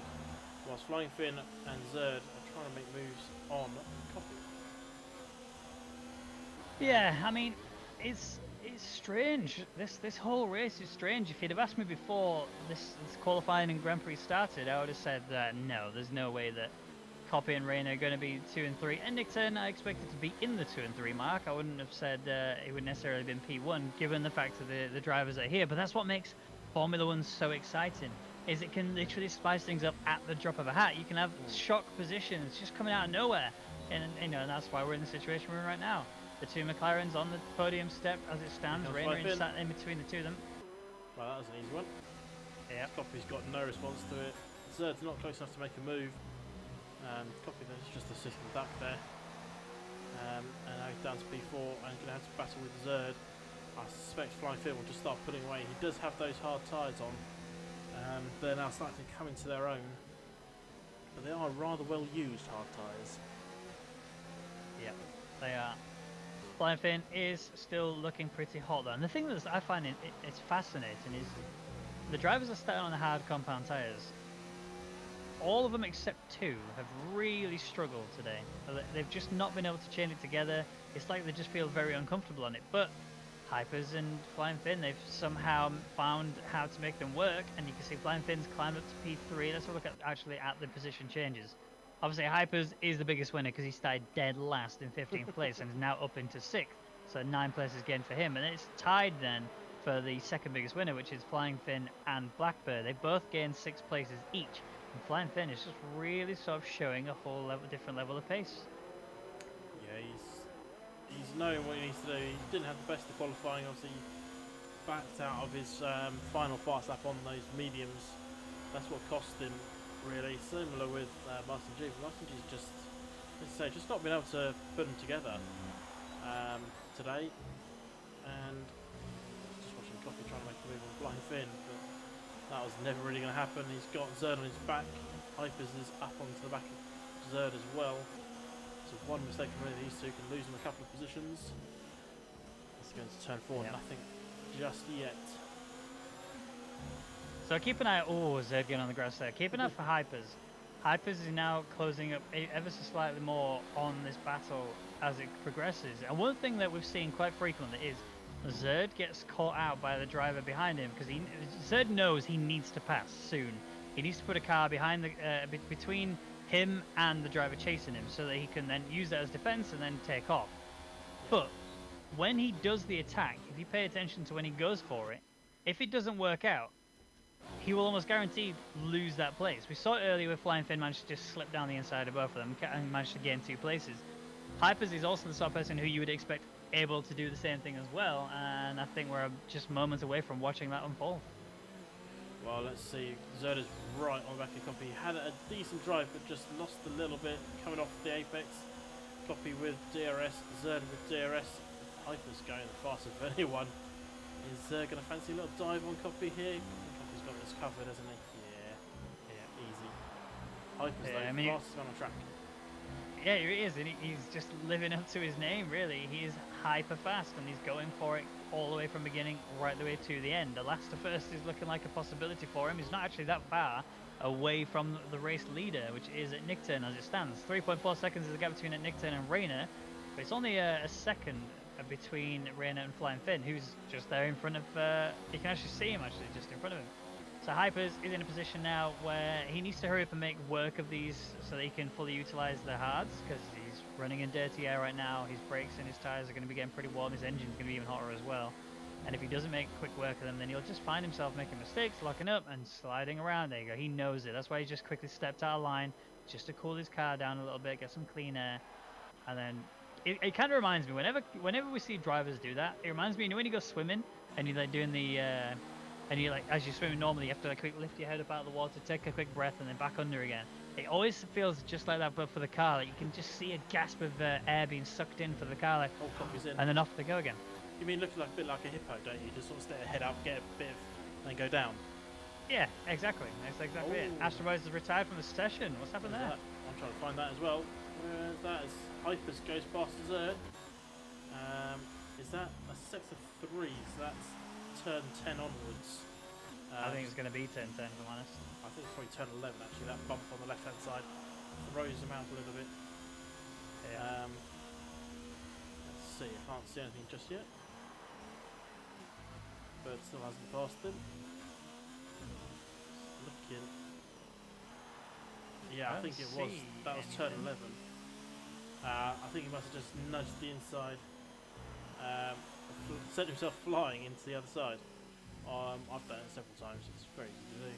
whilst Flying Finn and Zerd are trying to make moves on Copy. Yeah, I mean, it's strange. This whole race is strange. If you'd have asked me before this qualifying and Grand Prix started, I would have said that no, there's no way that Copy and Rain are going to be 2 and 3. And Nick Turner, I expected to be in the 2 and 3 mark. I wouldn't have said it would necessarily have been P1, given the fact that the drivers are here. But that's what makes Formula One so exciting, is it can literally spice things up at the drop of a hat. You can have shock positions just coming out of nowhere, and and that's why we're in the situation we're in right now. The two McLarens on the podium step as it stands. Rainer sat in between the two of them. Well, that was an easy one. Yeah. Copy's got no response to it. Zerd's not close enough to make a move. Copy there's just a system duck there. And now he's down to P4 and going to have to battle with Zerd. I suspect Flying Finn will just start pulling away. He does have those hard tyres on. They're now starting to come into their own. But they are rather well used hard tyres. Yep, they are. Flying Finn is still looking pretty hot though. And the thing that I find it's fascinating is the drivers are starting on the hard compound tyres. All of them except 2 have really struggled today. They've just not been able to chain it together. It's like they just feel very uncomfortable on it. But Hypers and Flying Finn, they've somehow found how to make them work. And you can see Flying Finn's climbed up to P3. Let's have a look at the position changes. Obviously, Hypers is the biggest winner because he started dead last in 15th place and is now up into 6th. So 9 places gained for him. And it's tied then for the second biggest winner, which is Flying Finn and Blackbird. They both gained 6 places each. And Flying Finn is just really sort of showing a whole different level of pace. Yeah, he's knowing what he needs to do. He didn't have the best of qualifying. Obviously, he backed out of his final fast lap on those mediums. That's what cost him. Really similar with Martin G. Martin G's just, let's say, just not been able to put them together today, and just watching Copy trying to make a move on Flying Finn, but that was never really going to happen. He's got Zerd on his back. Hypers is up onto the back of Zerd as well. So one mistake from any of these two can lose him a couple of positions. It's going to turn 4, nothing just yet. So keep an eye. Oh, Zerd getting on the grass there. Keep an eye for Hypers. Hypers is now closing up ever so slightly more on this battle as it progresses. And one thing that we've seen quite frequently is Zerd gets caught out by the driver behind him because Zerd knows he needs to pass soon. He needs to put a car behind between him and the driver chasing him so that he can then use that as defense and then take off. But when he does the attack, if you pay attention to when he goes for it, if it doesn't work out, he will almost guaranteed lose that place. We saw it earlier with Flying Finn managed to just slip down the inside of both of them and managed to gain 2 places. Hypers is also the sort of person who you would expect able to do the same thing as well, and I think we're just moments away from watching that unfold. Well, let's see. Zerd is right on the back of Copy. He had a decent drive, but just lost a little bit coming off the apex. Copy with DRS, Zerd with DRS. Hyper's going the fastest of anyone. Is Zerd going to fancy a little dive on Copy here? Copy's got this covered, hasn't he? Yeah, easy. Hyper's the fastest man on track. Yeah, he is, and he's just living up to his name, really. He is hyper fast, and he's going for it all the way from beginning right the way to the end. The last to first is looking like a possibility for him. He's not actually that far away from the race leader, which is at Nick Turner as it stands. 3.4 seconds is the gap between Nick Turner and Rainer, but it's only a second between Rainer and Flying Finn, who's just there in front of, you can actually see him actually just in front of him. So Hypers is in a position now where he needs to hurry up and make work of these so that he can fully utilise the hards, because he's running in dirty air right now. His brakes and his tyres are going to be getting pretty warm. His engine's going to be even hotter as well. And if he doesn't make quick work of them, then he'll just find himself making mistakes, locking up and sliding around. There you go. He knows it. That's why he just quickly stepped out of line just to cool his car down a little bit, get some clean air. And then it kind of reminds me, whenever we see drivers do that, it reminds me, you know, when you go swimming and you're like doing the... and you like, as you're swimming normally, you have to like quick lift your head up out of the water, take a quick breath, and then back under again. It always feels just like that, but for the car, like you can just see a gasp of air being sucked in for the car, like, Copy's in. and then off they go again. You mean looking like a bit like a hippo, don't you? Just sort of stick a head up, get a bit of, then go down. Yeah, exactly. That's exactly it. Oh. Astro Boys has retired from the session. What's happened Where's there? that? I'm trying to find that as well. Where is that? It's Hypers goes past Zerd. Is that a sector 3? So that's turn 10 onwards. I think it's going to be 10-10, if I'm honest. I think it's probably turn 11 actually. That bump on the left hand side throws them out a little bit. Yeah. Let's see. I can't see anything just yet. Bird still hasn't passed them. Looking. Yeah, I think it was. That was turn 11. I think he must have just nudged the inside, sent himself flying into the other side. I've done it several times. It's very easy to do.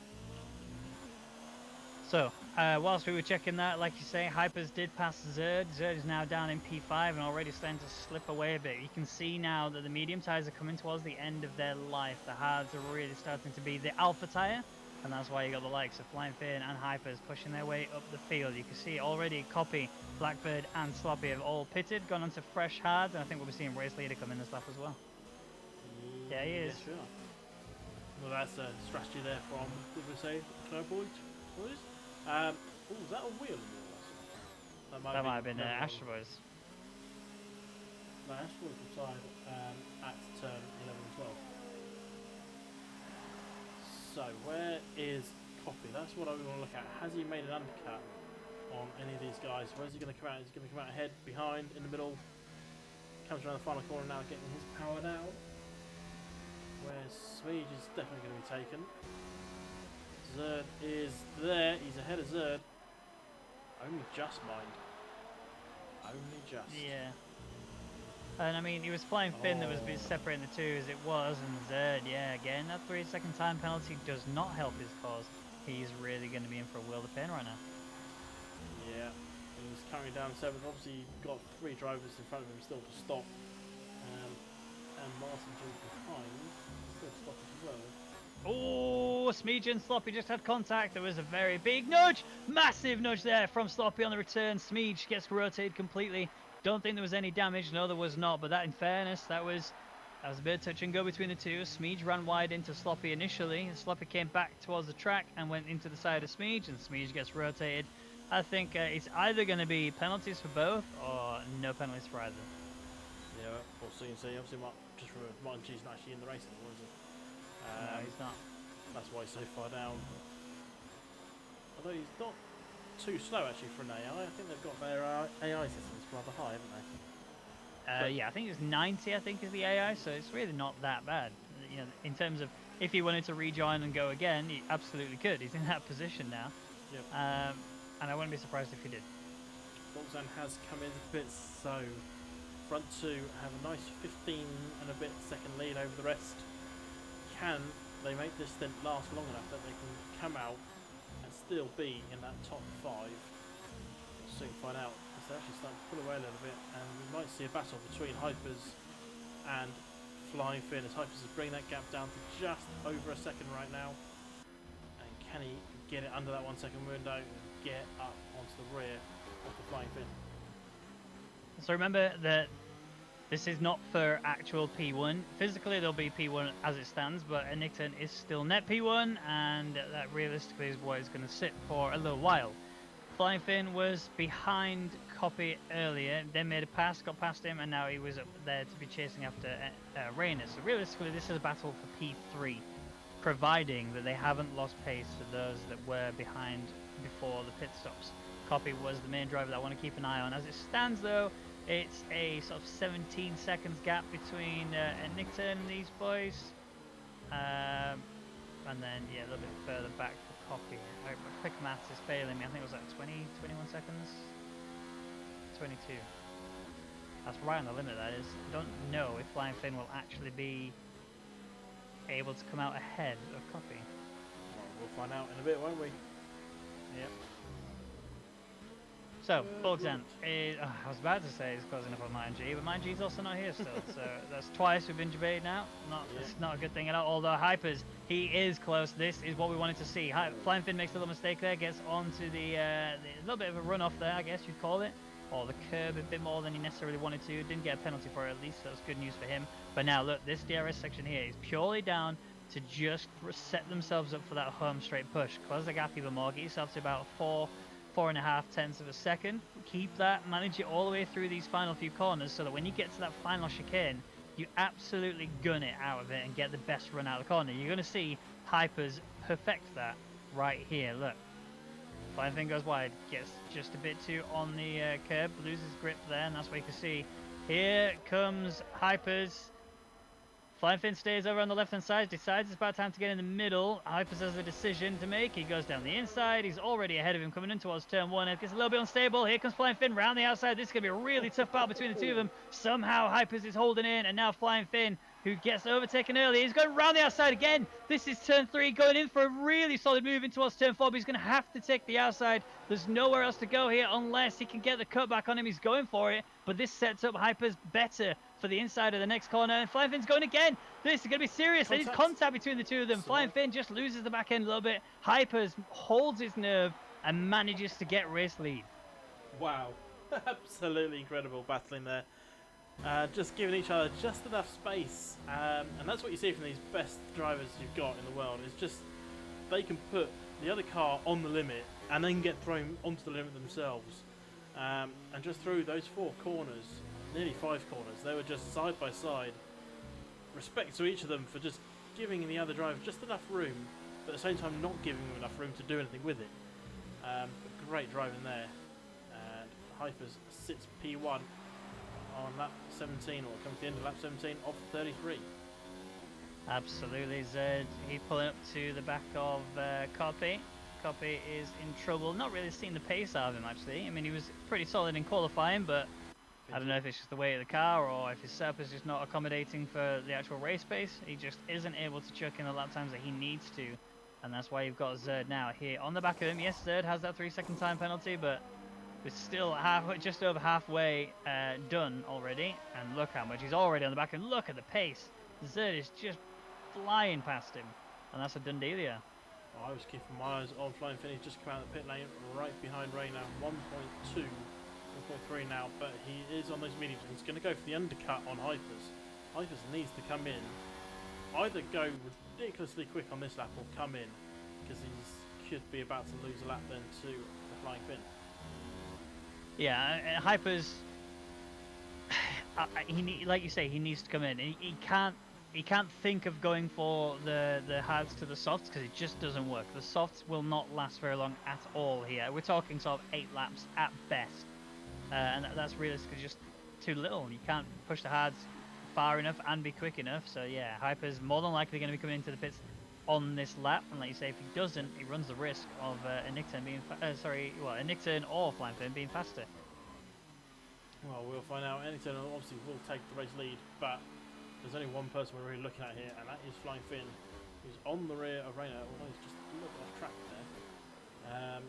So, whilst we were checking that, like you say, Hypers did pass Zerd. Zerd is now down in P5 and already starting to slip away a bit. You can see now that the medium tyres are coming towards the end of their life. The hards are really starting to be the alpha tyre, and that's why you got the likes of Flying Fin and Hypers pushing their way up the field. You can see already Copy, Blackbird and Sloppy have all pitted, gone onto fresh hards, and I think we'll be seeing Race Leader come in this lap as well. Yeah, he is. Yes, we are. Well, that's a strategy there from, did we say, Boys? Oh, was that a wheel in the That might have been Astro Boys. No, Astro Boys retired at turn 11 and 12. So, where is Copy? That's what I want to look at. Has he made an undercut on any of these guys? Where's he going to come out? Is he going to come out ahead, behind, in the middle? Comes around the final corner now, getting his power down. Whereas Smege is definitely going to be taken. Zerd is there. He's ahead of Zerd. Only just, mind. Only just. Yeah. And I mean, he was Flying Fin that was separating the two as it was, and Zerd, yeah, again, that 3-second time penalty does not help his cause. He's really going to be in for a world of pain right now. Yeah, he's currently down 7th. Obviously, got 3 drivers in front of him still to stop. And Martin Jones behind, still stopping as well. Oh, Smege and Sloppy just had contact. There was a very big nudge. Massive nudge there from Sloppy on the return. Smege gets rotated completely. Don't think there was any damage. No, there was not. But that, in fairness, that was a bit of touch and go between the two. Smege ran wide into Sloppy initially. Sloppy came back towards the track and went into the side of Smege, and Smege gets rotated. I think it's either going to be penalties for both or no penalties for either. Yeah, we'll see. Obviously, just for Martin G's not actually in the race anymore, is he? No, he's not. That's why he's so far down. Although he's not too slow actually for an AI. I think they've got their AI systems rather high, haven't they? Yeah, I think it's 90. I think is the AI, so it's really not that bad. You know, in terms of if he wanted to rejoin and go again, he absolutely could. He's in that position now. Yep. And I wouldn't be surprised if he did. Bolzan has come in a bit, so front 2 have a nice 15 and a bit second lead over the rest. Can they make this stint last long enough that they can come out and still be in that top 5? We'll soon find out. They're actually starting to pull away a little bit, and we might see a battle between Hypers and Flying Fin as Hypers is bringing that gap down to just over a second right now. And can he get it under that 1 second window and get up onto the rear of the Flying Fin? So remember that this is not for actual P1. Physically, there'll be P1 as it stands, but Nickton is still net P1, and that realistically is what it's going to sit for a little while. Flying Fin was behind Copy earlier, then made a pass, got past him, and now he was up there to be chasing after Rainer. So realistically, this is a battle for P3, providing that they haven't lost pace to those that were behind before the pit stops. Copy was the main driver that I want to keep an eye on. As it stands, though, it's a sort of 17 seconds gap between Nickton and these boys. And then, yeah, a little bit further back for Copy. My quick maths is failing me. I think it was like 20, 21 seconds? 22. That's right on the limit, that is. I don't know if Flying Fin will actually be able to come out ahead of Copy. Well, we'll find out in a bit, won't we? Yep. So, Bolzan is, I was about to say he's causing up on Martin G, but Martin G's also not here still. So that's twice we've been debated now. It's not a good thing at all. Although Hypers, he is close. This is what we wanted to see. Flying Fin makes a little mistake there, gets onto the little bit of a run off there, I guess you'd call it. or the curb a bit more than he necessarily wanted to. Didn't get a penalty for it at least, so that's good news for him. But now look, this DRS section here is purely down to just set themselves up for that home straight push. Close the gap even more, get yourself to about 4.5 tenths of a second. Keep that, manage it all the way through these final few corners so that when you get to that final chicane, you absolutely gun it out of it and get the best run out of the corner. You're going to see Hypers perfect that right here. Look, Flying Fin goes wide, gets just a bit too on the curb, loses grip there, and that's what you can see. Here comes Hypers. Flying Fin stays over on the left-hand side, decides it's about time to get in the middle. Hypers has a decision to make. He goes down the inside. He's already ahead of him coming in towards turn one. It gets a little bit unstable. Here comes Flying Fin round the outside. This is going to be a really tough battle between the two of them. Somehow Hypers is holding in, and now Flying Fin, who gets overtaken early, he's going round the outside again. This is turn three, going in for a really solid move in towards turn four, but he's going to have to take the outside. There's nowhere else to go here unless he can get the cutback on him. He's going for it, but this sets up Hypers better for the inside of the next corner, and Flying Fin's going again. This is going to be serious. There is contact between the two of them. Flying Fin just loses the back end a little bit. Hypers holds his nerve and manages to get race lead. Wow. Absolutely incredible battling there. Just giving each other just enough space. And that's what you see from these best drivers you've got in the world. It's just they can put the other car on the limit and then get thrown onto the limit themselves. And just through those 4 corners, nearly 5 corners, they were just side by side. Respect to each of them for just giving the other driver just enough room, but at the same time not giving them enough room to do anything with it. Great driving there. And Hypers sits P1 on lap 17, or comes to the end of lap 17 of 33. Absolutely, Zed. He's pulling up to the back of Copy. Copy is in trouble. Not really seeing the pace out of him, actually. I mean, he was pretty solid in qualifying, but I don't know if it's just the weight of the car or if his setup is just not accommodating for the actual race pace. He just isn't able to chuck in the lap times that he needs to. And that's why you've got Zerd now here on the back of him. Yes, Zerd has that 3-second time penalty, but we're still just over halfway done already. And look how much he's already on the back of him. Look at the pace. Zerd is just flying past him. And that's a done deal here. I was keeping my eyes on Flying Fin. He's just come out of the pit lane right behind Ray now. 1.2. 1.3 now, but he is on those mediums and he's going to go for the undercut on Hypers. Hypers needs to come in, either go ridiculously quick on this lap or come in, because he could be about to lose a lap then to the Flying Fin. Yeah, Hypers, like you say, he needs to come in. He can't think of going for the hards to the softs because it just doesn't work. The softs will not last very long at all here. We're talking sort of 8 laps at best. And that's realistically just too little. You can't push the hards far enough and be quick enough. So yeah, Hyper's more than likely going to be coming into the pits on this lap. And like you say, if he doesn't, he runs the risk of a nick turn being a nick turn or Flying Fin being faster. Well, we'll find out. Anything obviously will take the race lead, but there's only one person we're really looking at here, and that is Flying Fin, who's on the rear of Rayner, although he's just a little bit off track there.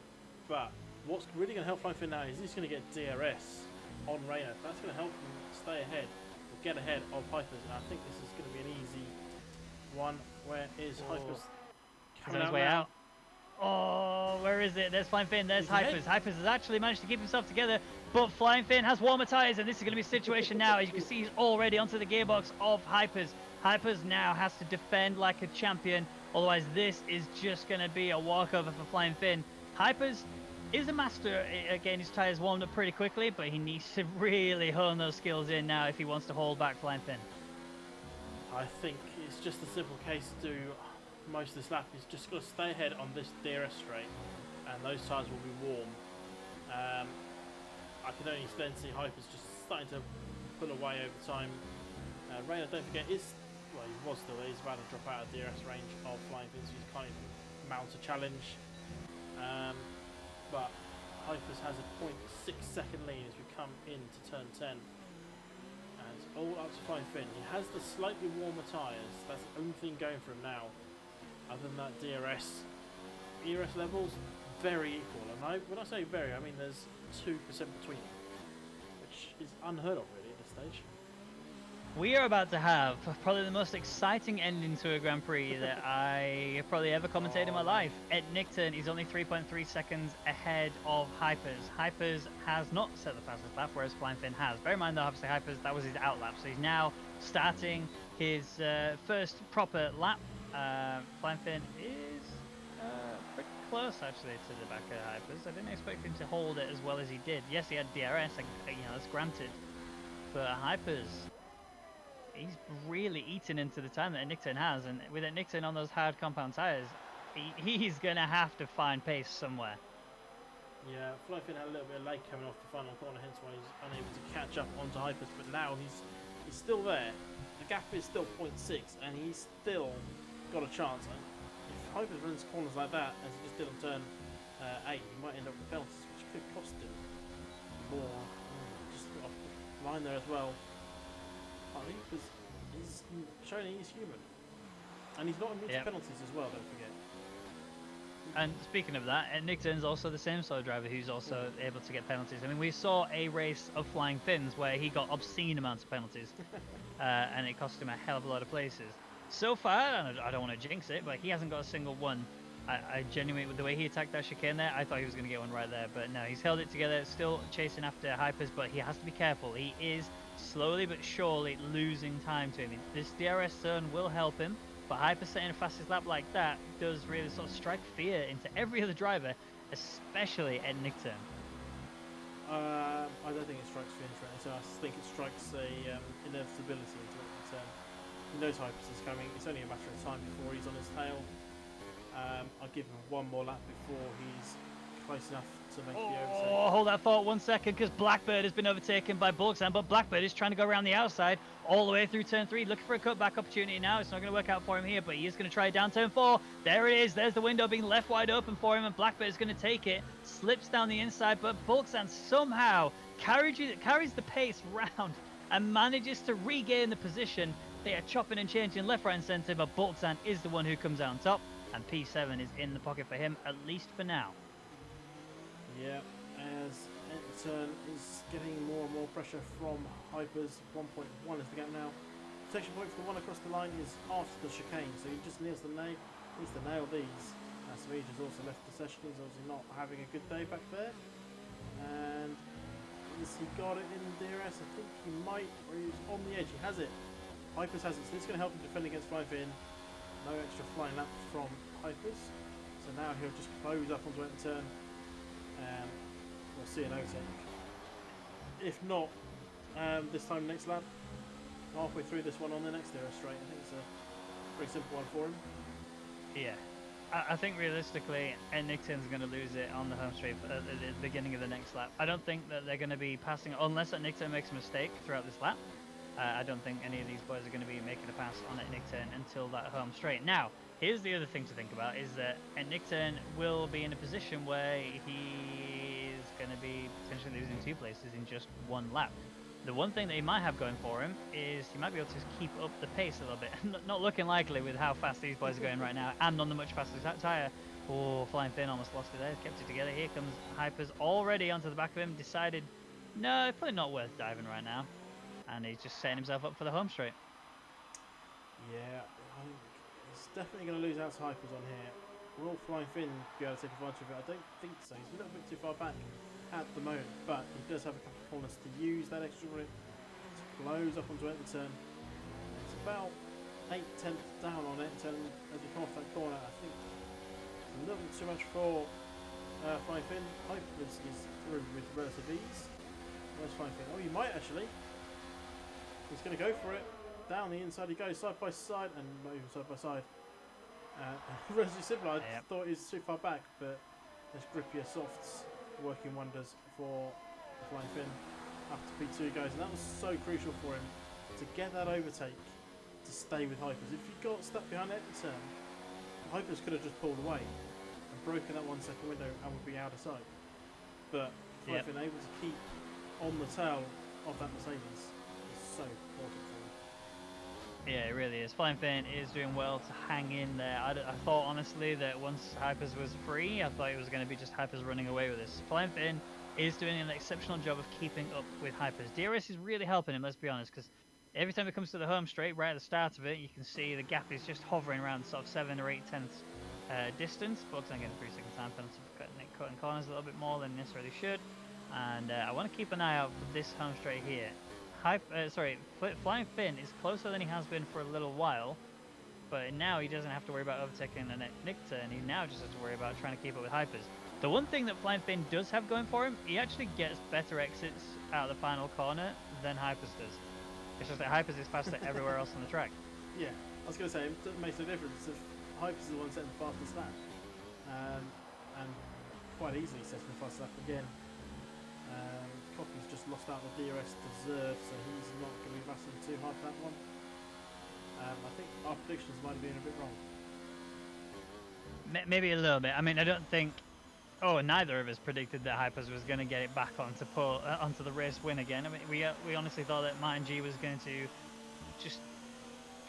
But what's really going to help Flying Fin now is he's going to get DRS on Rayner. That's going to help him stay ahead, or get ahead of Hypers, and I think this is going to be an easy one. Where is Hypers coming his way out? Oh, where is it? There's Flying Fin, there's Hypers. Hypers has actually managed to keep himself together, but Flying Fin has warmer tyres, and this is going to be a situation now. As you can see, he's already onto the gearbox of Hypers. Hypers now has to defend like a champion, otherwise this is just going to be a walkover for Flying Fin. Hypers is a master at getting his tyres warmed up pretty quickly, but he needs to really hone those skills in now if he wants to hold back Flying Fin. I think it's just a simple case to most of this lap. He's just got to stay ahead on this DRS straight, and those tyres will be warm. I can only then see Hypers just starting to pull away over time. Rayner, don't forget, he was still there. He's about to drop out of DRS range of Flying Fin, so he's kind of mount a challenge. But Hypers has a 0.6 second lead as we come into turn 10. And it's all up to Flying Fin. He has the slightly warmer tyres. That's the only thing going for him now. Other than that, DRS levels very equal. And when I say very, I mean there's 2% between them, which is unheard of really at this stage. We are about to have probably the most exciting ending to a Grand Prix that I have probably ever commentated in my life. At Nickton, he's only 3.3 seconds ahead of Hypers. Hypers has not set the fastest lap, whereas Flying Finn has. Bear in mind, though, obviously Hypers, that was his out lap, so he's now starting his first proper lap. Flying Finn is pretty close, actually, to the back of Hypers. I didn't expect him to hold it as well as he did. Yes, he had DRS, that's granted, but Hypers, he's really eaten into the time that Nickton has, and with Nickton on those hard compound tires, he's gonna have to find pace somewhere. Yeah, Flyfin had a little bit of lag coming off the final corner, hence why he's unable to catch up onto Hypers, but now he's still there. The gap is still 0.6, and he's still got a chance. And if Hypers runs corners like that, as he just did on turn 8, he might end up with penalties, which could cost him more. Just off the line there as well. I think because he's showing he's human. And he's not immune to penalties as well, don't forget. And speaking of that, Nickton's also the same sort of driver who's also able to get penalties. I mean, we saw a race of Flying Finns where he got obscene amounts of penalties, and it cost him a hell of a lot of places. So far, and I don't want to jinx it, but he hasn't got a single one. I genuinely, with the way he attacked that chicane there, I thought he was going to get one right there. But no, he's held it together, still chasing after Hypers, but he has to be careful. He is slowly but surely losing time to him. This DRS zone will help him. But Hyper setting a fastest lap like that does really sort of strike fear into every other driver, especially at Nickton. I don't think it strikes fear into it. So I think it strikes a inevitability into it. He knows Hypers is coming. It's only a matter of time before he's on his tail. I'll give him one more lap before he's close enough to make the overtake. Oh, hold that thought 1 second, because Blackbird has been overtaken by Bulksan, but Blackbird is trying to go around the outside all the way through turn 3, looking for a cutback opportunity now. It's not going to work out for him here, but he is going to try it down turn 4. There it is. There's the window being left wide open for him, and Blackbird is going to take it. Slips down the inside, but Bulksan somehow carries the pace round and manages to regain the position. They are chopping and changing left, right, and centre, but Bulksan is the one who comes out on top, and P7 is in the pocket for him, at least for now. Yeah, as Enterturn is getting more and more pressure from Hypers. 1.1 is the gap now. Protection point for the one across the line is after the chicane, so he just needs to nail these. Smege has also left the session. He's obviously not having a good day back there. And has he got it in DRS? I think he might, or he's on the edge. He has it. Hypers has it, so this is going to help him defend against Flyfin. No extra flying lap from Hypers. So now he'll just close up onto Enterturn. We'll see an overtake. If not, this time next lap, halfway through this one on the next DRS straight. I think it's a pretty simple one for him. Yeah. I think realistically, Nickton's going to lose it on the home straight at the beginning of the next lap. I don't think that they're going to be passing, unless Nickton makes a mistake throughout this lap. I don't think any of these boys are going to be making a pass on Nickton until that home straight. Now, here's the other thing to think about, is that Nickton will be in a position where he is going to be potentially losing 2 places in just 1 lap. The one thing that he might have going for him is he might be able to keep up the pace a little bit. Not looking likely with how fast these boys are going right now, and on the much faster tyre. Oh, Flying Finn almost lost it there, kept it together. Here comes Hypers already onto the back of him, decided, no, probably not worth diving right now. And he's just setting himself up for the home straight. Yeah, I think he's definitely going to lose out to Hypers on here. Will Flying Finn be able to take advantage of it? I don't think so. He's a little bit too far back at the moment, but he does have a couple of corners to use that extra route to close up onto Enterturn. It's about 8/10 down on Enterturn as we come off that corner. I think it's a little bit too much for Flying Finn. Hypers is through with relative ease. Where's Flying Finn? Oh, you might actually. He's going to go for it. Down the inside he goes, side by side, and not even side by side. Relatively simple. I thought he was too far back, but there's grippier softs working wonders for the Flying Finn. Up to P2 goes, and that was so crucial for him to get that overtake to stay with Hypers. If he got stuck behind Enterturn, Hypers could have just pulled away and broken that 1 second window and would be out of sight. But Flying Finn able to keep on the tail of that Mercedes. So important for him. Yeah, it really is. Flying Finn is doing well to hang in there. I thought honestly that once Hypers was free, I thought it was going to be just Hypers running away with this. Flying Finn is doing an exceptional job of keeping up with Hypers. DRS is really helping him, let's be honest, because Every time it comes to the home straight, right at the start of it, you can see the gap is just hovering around sort of 7 or 8 tenths distance. Bugs on getting 3-second time penalty for cutting corners a little bit more than necessarily should. And I want to keep an eye out for this home straight here. Flying Finn is closer than he has been for a little while, but now he doesn't have to worry about overtaking the Nick turn. He now just has to worry about trying to keep up with Hypers. The one thing that Flying Finn does have going for him, he actually gets better exits out of the final corner than Hypers does. It's just that Hypers is faster everywhere else on the track. Yeah, I was going to say, it makes no difference if Hypers is the one setting the fastest lap. And quite easily setting the fastest lap again. Copy's just lost out the DRS to Zerd, so he's not going to be battling too hard for that one. I think our predictions might have been a bit wrong. Maybe a little bit. I mean, I don't think... Oh, neither of us predicted that Hypers was going to get it back onto the race win again. I mean, we honestly thought that Martin G was going to just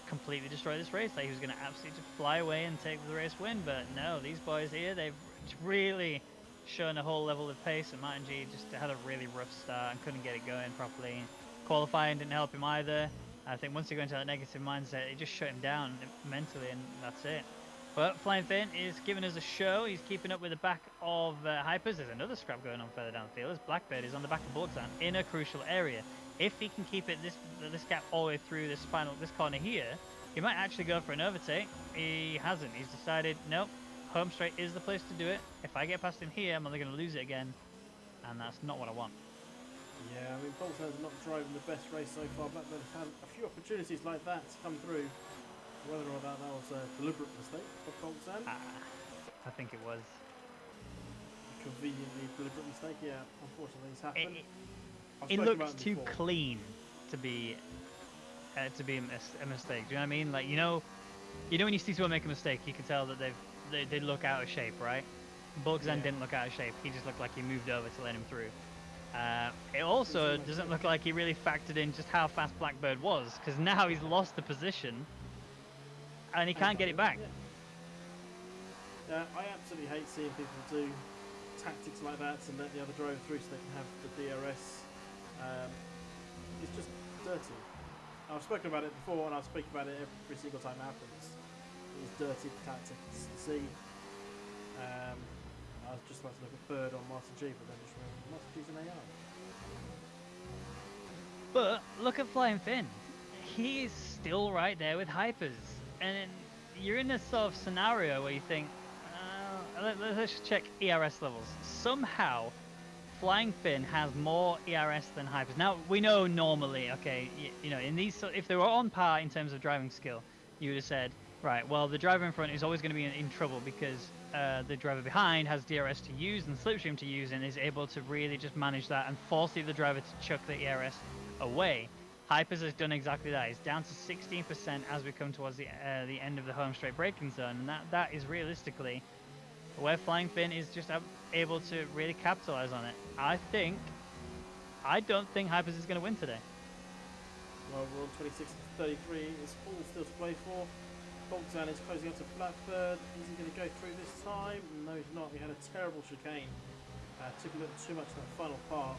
completely destroy this race. That he was going to absolutely fly away and take the race win. But no, these boys here, they've really shown a whole level of pace. And Martin G just had a really rough start and couldn't get it going properly. Qualifying didn't help him either. I think once you go into that negative mindset, it just shut him down mentally, and that's it. But Flying Finn is giving us a show. He's keeping up with the back of Hypers. There's another scrap going on further down the field as Blackbird is on the back of Borgzan in a crucial area. If he can keep it this gap all the way through this corner here, he might actually go for an overtake. He hasn't. He's decided, nope, home straight is the place to do it. If I get past him here, I'm only going to lose it again, and that's not what I want. Yeah, I mean, Bolton's not driving the best race so far. Blackbird had a few opportunities like that to come through. Whether or not that was a deliberate mistake for Bolton. I think it was. A conveniently deliberate mistake, yeah, unfortunately it's happened. It looks too clean to be a mistake. Do you know what I mean? Like, you know when you see someone make a mistake, you can tell that they look out of shape, right? Borgzan didn't look out of shape. He just looked like he moved over to let him through. It also doesn't look like he really factored in just how fast Blackbird was, because now he's lost the position and he can't get it back. Yeah, I absolutely hate seeing people do tactics like that and let the other driver through so they can have the DRS. It's just dirty. I've spoken about it before, and I'll speak about it every single time it happens. It's dirty tactics to see. I was just about to look at third on Martin G, but then just remembered Martin G's an AI. But look at Flying Finn. He is still right there with Hypers. And you're in this sort of scenario where you think, let's check ERS levels. Somehow, Flying Finn has more ERS than Hypers. Now, we know normally, okay, you know, in these, if they were on par in terms of driving skill, you would have said, right, well, the driver in front is always going to be in trouble because the driver behind has DRS to use and slipstream to use and is able to really just manage that and force the other driver to chuck the ERS away. Hypers has done exactly that. It's down to 16% as we come towards the end of the home straight braking zone, and that is realistically where Flying Finn is just able to really capitalize on it. I don't think Hypers is going to win today. Well, we're on 26 to 33. It's all still to play for. Bolton is closing up to Blackbird. Is he going to go through this time? No, he's not. He had a terrible chicane. Took a little too much of that final part.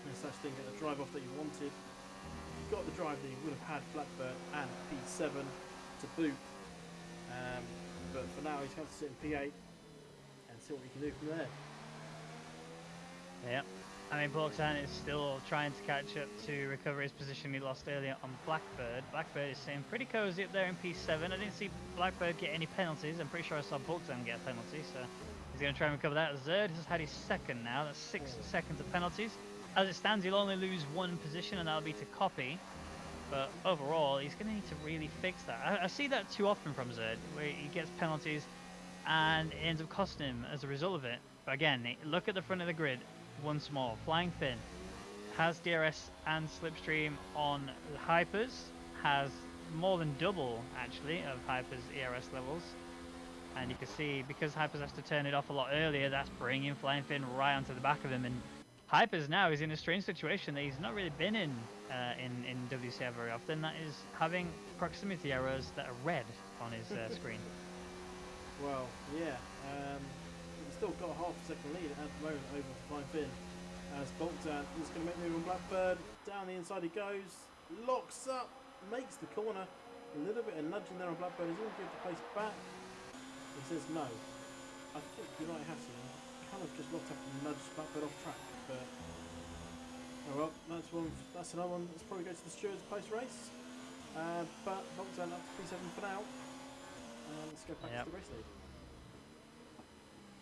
And such didn't get the drive off that he wanted. If he got the drive, then he would have had Blackbird and P7 to boot. But for now, he's going to sit in P8 and see what he can do from there. Yep. I mean, Borgzan is still trying to catch up to recover his position he lost earlier on Blackbird. Blackbird is sitting pretty cozy up there in P7. I didn't see Blackbird get any penalties. I'm pretty sure I saw Borgzan get a penalty, so he's going to try and recover that. Zerd has had his second now. That's 6 seconds of penalties. As it stands, he'll only lose one position, and that'll be to Copy. But overall, he's going to need to really fix that. I see that too often from Zerd, where he gets penalties and it ends up costing him as a result of it. But again, look at the front of the grid once more. Flying Finn has DRS and slipstream on Hypers, has more than double, actually, of Hypers' ERS levels. And you can see, because Hypers has to turn it off a lot earlier, that's bringing Flying Finn right onto the back of him. And Hypers now is in a strange situation that he's not really been in WCR very often. That is having proximity errors that are red on his screen. Well, yeah. He's still got a half a second lead at the moment over Flying Finn. As Bolton is going to make the move on Blackbird. Down the inside he goes. locks up, makes the corner. A little bit of nudging there on Blackbird. Is he going to give the pace back? He says no. I think you might have to. Kind of just locked up and nudged Blackbird off track. But oh well, that's one. That's another one. Let's probably go to the stewards post race. But Volkswagen up to P7 for now. Let's go back to the race lead.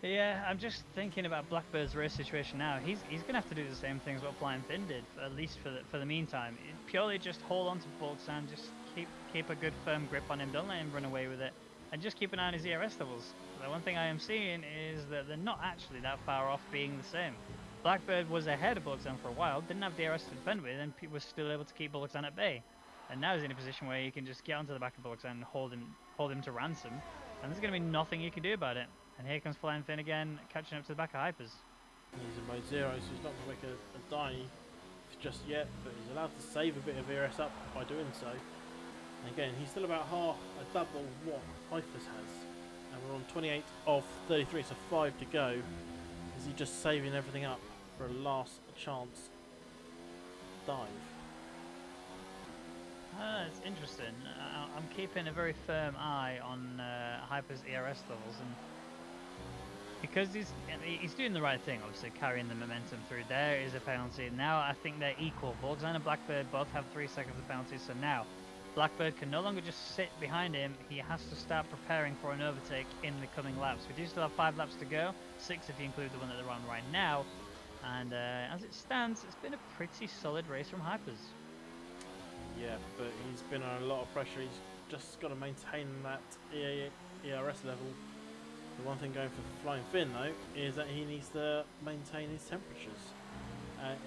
Yeah, I'm just thinking about Blackbird's race situation now. He's gonna have to do the same things what Flying Finn did, at least for the meantime. Purely just hold on to Volkswagen, just keep a good firm grip on him. Don't let him run away with it, and just keep an eye on his ERS levels. The one thing I am seeing is that they're not actually that far off being the same. Blackbird was ahead of Volkswagen for a while, didn't have DRS to defend with, and was still able to keep Volkswagen at bay. And now he's in a position where you can just get onto the back of Volkswagen and hold him to ransom, and there's going to be nothing you can do about it. And here comes Flying Finn again, catching up to the back of Hypers. He's in mode 0, so he's not going to make a dive just yet, but he's allowed to save a bit of ERS up by doing so. And again, he's still about half a double what Hypers has. And we're on 28 of 33, so 5 to go. Is he just saving everything up for a last chance dive? It's interesting. I'm keeping a very firm eye on Hyper's ERS levels, and because he's doing the right thing, obviously carrying the momentum through. There is a penalty. Now I think they're equal. Volkswagen and Blackbird both have 3 seconds of penalties, so now Blackbird can no longer just sit behind him. He has to start preparing for an overtake in the coming laps. We do still have 5 laps to go, 6 if you include the one that they're on right now. And as it stands, it's been a pretty solid race from Hypers. Yeah, but he's been under a lot of pressure. He's just got to maintain that ERS level. The one thing going for Flying Finn, though, is that he needs to maintain his temperatures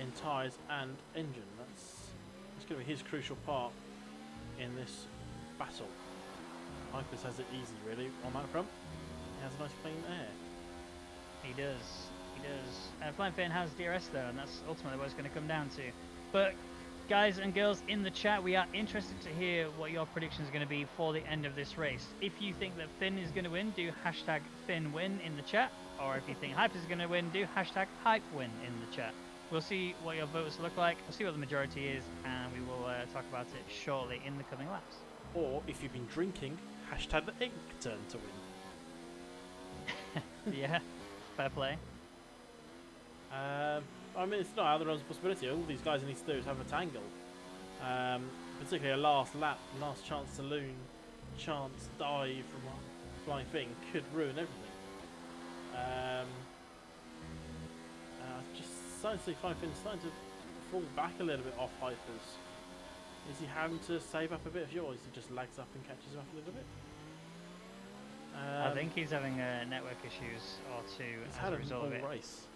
in tyres and engine. That's going to be his crucial part in this battle. Hypers has it easy, really, on that front. He has a nice clean air. He does. He does. Flying Finn has DRS, though, and that's ultimately what it's going to come down to. But guys and girls in the chat, we are interested to hear what your predictions are going to be for the end of this race. If you think that Finn is going to win, do hashtag FinnWin in the chat. Or if you think Hype is going to win, do hashtag HypeWin in the chat. We'll see what your votes look like, we'll see what the majority is, and we will talk about it shortly in the coming laps. Or if you've been drinking, hashtag the ink turn to win. Yeah, fair play. I mean, it's not out of the realms of possibility. All these guys need to do is have a tangle. Particularly a last lap, last chance saloon, chance dive from Flying Finn could ruin everything. Just starting to see Flying Finn starting to fall back a little bit off Hypers. Is he having to save up a bit of fuel, or is he just lags up and catches him up a little bit? I think he's having network issues or two as a result of it. Race.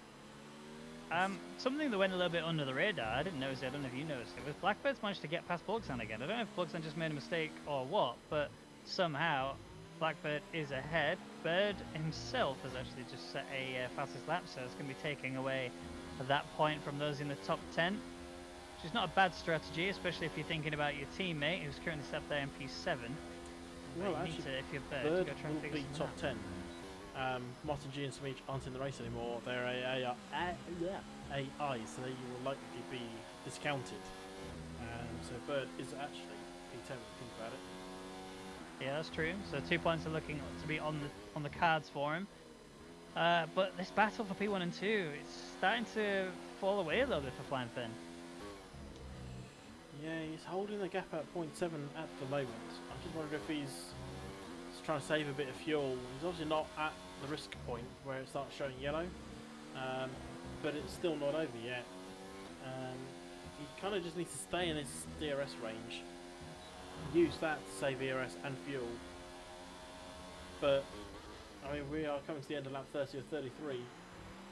Something that went a little bit under the radar, I didn't notice it, I don't know if you noticed it, was Blackbird's managed to get past Volkswagen again. I don't know if Volkswagen just made a mistake or what, but somehow Blackbird is ahead. Bird himself has actually just set a fastest lap, so it's going to be taking away that point from those in the top 10, which is not a bad strategy, especially if you're thinking about your teammate who's currently sat there in P7. Well, actually, if you're Bird, Bird to go try and will be top 10. Martin G and Smeech aren't in the race anymore. They're AI, so they will likely be discounted. So Bird is actually P10 when you think about it. Yeah, that's true. So 2 points are looking to be on the cards for him. But this battle for P1 and 2, it's starting to fall away a little bit for Flying Finn. Yeah, he's holding the gap at 0.7 at the moment. I'm just wondering if he's trying to save a bit of fuel. He's obviously not at the risk point where it starts showing yellow, but it's still not over yet. He kind of just needs to stay in his DRS range, use that to save ERS and fuel. But I mean, we are coming to the end of lap 30 or 33,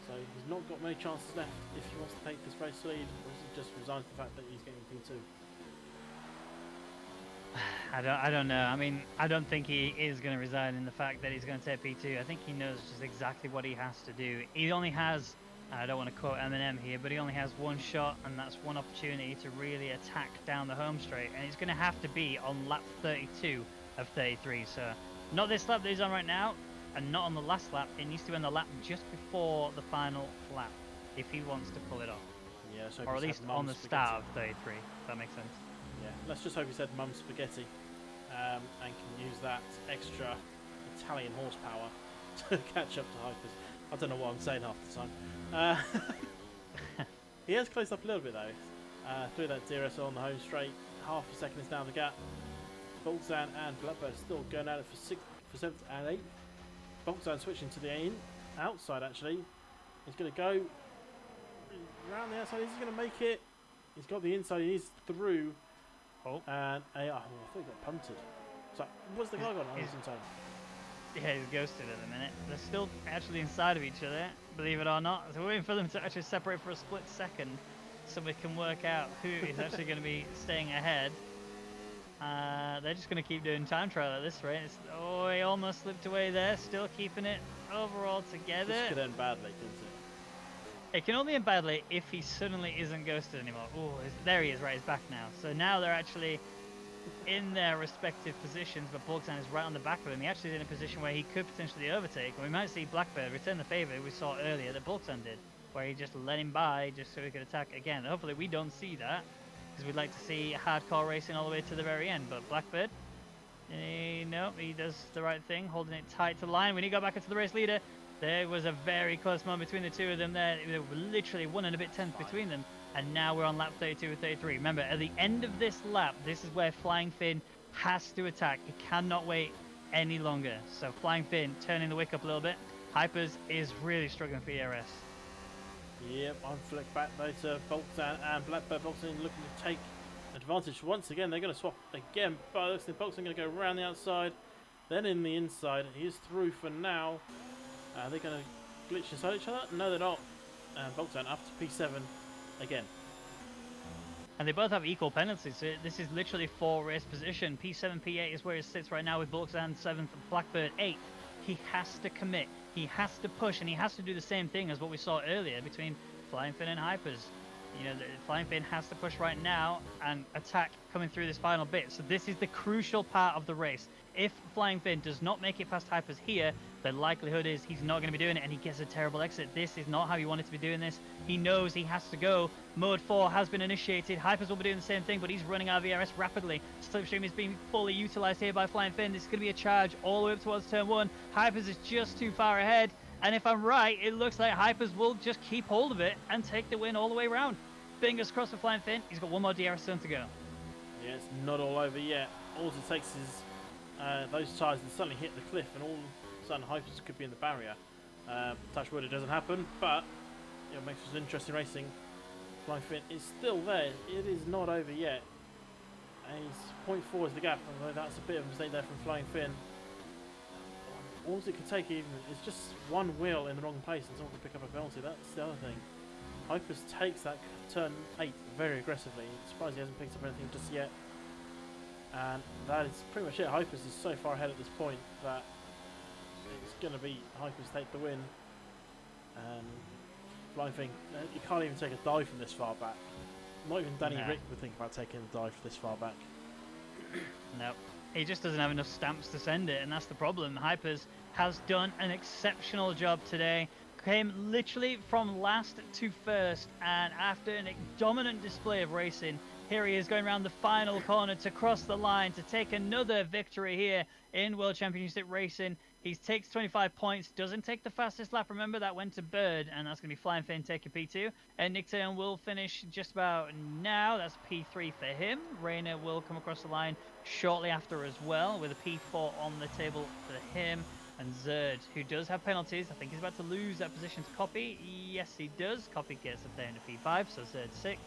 so he's not got many chances left if he wants to take this race lead, or is he just resigned to the fact that he's getting P2? I don't know. I mean, I don't think he is going to resign in the fact that he's going to take P2. I think he knows just exactly what he has to do. He only has, I don't want to quote Eminem here, but he only has one shot, and that's one opportunity to really attack down the home straight, and it's going to have to be on lap 32 of 33. So not this lap that he's on right now, and not on the last lap. It needs to be on the lap just before the final lap if he wants to pull it off. Yeah, so or at least on the start of 33, if that makes sense. Yeah, let's just hope he said mum spaghetti and can use that extra Italian horsepower to catch up to Hypers. I don't know what I'm saying half the time. He has closed up a little bit though. Through that DRS on the home straight, half a second is down the gap. Boltzan and Blackbird still going at it for 7th and 8th. Boltzan switching to the outside actually. He's going to go around the outside. He's going to make it. He's got the inside. He's through. Oh. And I thought he got punted. So what's the guy got on his time? Yeah, he's ghosted at the minute. They're still actually inside of each other, believe it or not. So we're waiting for them to actually separate for a split second so we can work out who is actually going to be staying ahead. They're just going to keep doing time trial at this rate. Oh, he almost slipped away there, still keeping it overall together. This could end badly, couldn't it? It can only end badly if he suddenly isn't ghosted anymore. Oh, there he is, right, he's back now. So now they're actually in their respective positions, but Bulksan is right on the back of him. He actually is in a position where he could potentially overtake, and we might see Blackbird return the favour we saw earlier that Bulksan did, where he just let him by just so he could attack again. Hopefully we don't see that, because we'd like to see hardcore racing all the way to the very end. But Blackbird, no, he does the right thing, holding it tight to the line. When he got back into the race leader, there was a very close moment between the two of them there. They were literally 1 and a bit tenths between them. And now we're on lap 32 and 33. Remember, at the end of this lap, this is where Flying Finn has to attack. He cannot wait any longer. So Flying Finn turning the wick up a little bit. Hypers is really struggling for ERS. Yep, I'm flicked back though to Boltzan and Blackbird. Boltzan looking to take advantage once again. They're going to swap again. But looks like Boltzan going to go around the outside, then in the inside. He is through for now. They're going to glitch inside each other. No, they're not. And Boltzan up to P7 again. And they both have equal penalties. So this is literally 4 race position. P7, P8 is where he sits right now with Boltzan 7th, Blackbird 8th. He has to commit. He has to push, and he has to do the same thing as what we saw earlier between Flying Finn and Hypers. You know, Flying Finn has to push right now and attack coming through this final bit. So this is the crucial part of the race. If Flying Finn does not make it past Hypers here, the likelihood is he's not going to be doing it, and he gets a terrible exit. This is not how he wanted to be doing this. He knows he has to go. Mode 4 has been initiated. Hypers will be doing the same thing, but he's running out of ERS rapidly. Slipstream is being fully utilized here by Flying Finn. This is going to be a charge all the way up towards turn 1. Hypers is just too far ahead. And if I'm right, it looks like Hypers will just keep hold of it and take the win all the way around. Fingers crossed for Flying Finn. He's got 1 more DRS turn to go. Yeah, it's not all over yet. All it takes is those tyres to suddenly hit the cliff, and all of a sudden Hypers could be in the barrier. Touch wood, it doesn't happen, but it makes it interesting racing. Flying Finn is still there. It is not over yet. And he's 0.4 is the gap, although that's a bit of a mistake there from Flying Finn. All it can take even is just one wheel in the wrong place and someone can pick up a penalty. That's the other thing. Hypers takes that turn 8 very aggressively. I'm surprised he hasn't picked up anything just yet. And that is pretty much it. Hypers is so far ahead at this point that it's going to be Hypers take the win. And Flying Finn, you can't even take a dive from this far back. Not even Danny Rick would think about taking a dive this far back. No. He just doesn't have enough stamps to send it, and that's the problem. Hypers has done an exceptional job today. Came literally from last to first, and after a dominant display of racing, here he is going around the final corner to cross the line to take another victory here in World Championship Racing. He takes 25 points, doesn't take the fastest lap. Remember, that went to Bird, and that's going to be Flying Finn taking P2. And Nick Taylor will finish just about now. That's P3 for him. Rayner will come across the line shortly after as well, with a P4 on the table for him. And Zerd, who does have penalties. I think he's about to lose that position to Copy. Yes, he does. Copy gets up there into P5, so Zerd's 6th.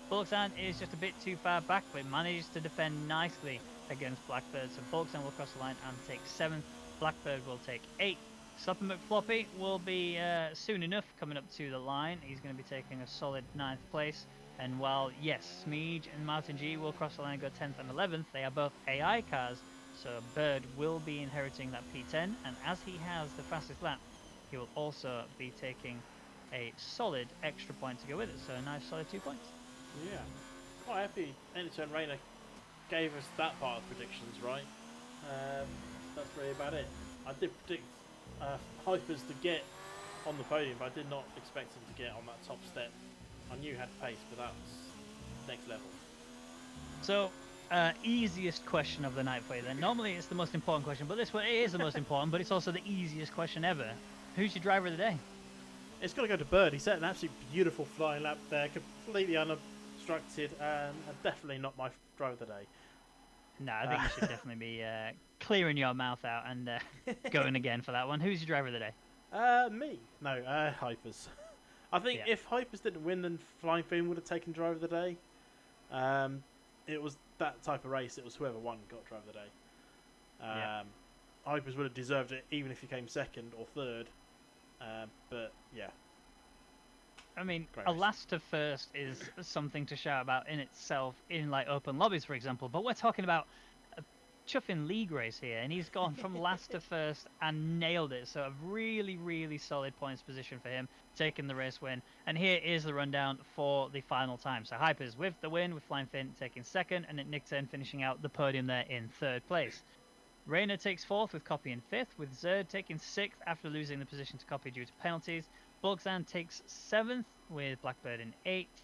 Bulksan is just a bit too far back, but manages to defend nicely against Blackbird. So Bulksan will cross the line and take 7th. Blackbird will take 8th. Sloppy McFloppy will be soon enough coming up to the line. He's going to be taking a solid 9th place. And while, yes, Smeege and Martin G will cross the line and go 10th and 11th, they are both AI cars. So Bird will be inheriting that P10. And as he has the fastest lap, he will also be taking a solid extra point to go with it. So a nice solid 2 points. Yeah, quite happy Anyturn Rayner gave us that part of predictions right. That's really about it. I did predict Hypers to get on the podium, but I did not expect him to get on that top step. I knew he had pace, but that was next level. So, easiest question of the night for you then. Normally it's the most important question, but this one it is the most important, but it's also the easiest question ever. Who's your driver of the day? It's got to go to Bird. He set an absolutely beautiful flying lap there, completely unobstructed, and definitely not my driver of the day. No, I think you should definitely be clearing your mouth out and going again for that one. Who's your driver of the day? Me. No, Hypers. I think Yeah, if Hypers didn't win, then Flying Fiend would have taken driver of the day. It was that type of race. It was whoever won got driver of the day. yeah. Hypers would have deserved it even if he came second or third. But yeah, I mean, great a race. last to first is something to shout about in itself in like open lobbies, for example. But we're talking about a chuffing league race here, and he's gone from last to first and nailed it. So a really, really solid points position for him, taking the race win. And here is the rundown for the final time. So Hypers with the win, with Flying Finn taking second, and Nick Turn finishing out the podium there in third place. Rayner takes fourth with Copy in fifth, with Zerd taking sixth after losing the position to Copy due to penalties. Bulgzan takes seventh with Blackbird in eighth.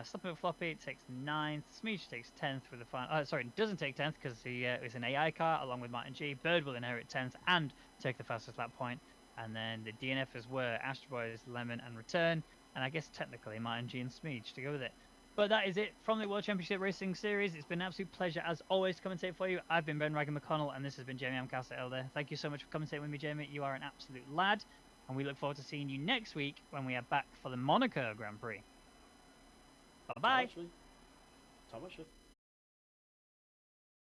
Sloppy Floppy takes ninth. Smeech takes 10th with the final. Sorry, doesn't take 10th because he is an AI car along with Martin G. Bird will inherit 10th and take the fastest lap point. And then the DNFs were Astro Boys, Lemon, and Return. And I guess technically Martin G and Smeech to go with it. But that is it from the World Championship Racing Series. It's been an absolute pleasure, as always, to commentate for you. I've been Ben Ragan McConnell, and this has been Jamie Amcastle Elder. Thank you so much for commentating with me, Jamie. You are an absolute lad. And we look forward to seeing you next week when we are back for the Monaco Grand Prix. Bye-bye. Tom Ashford.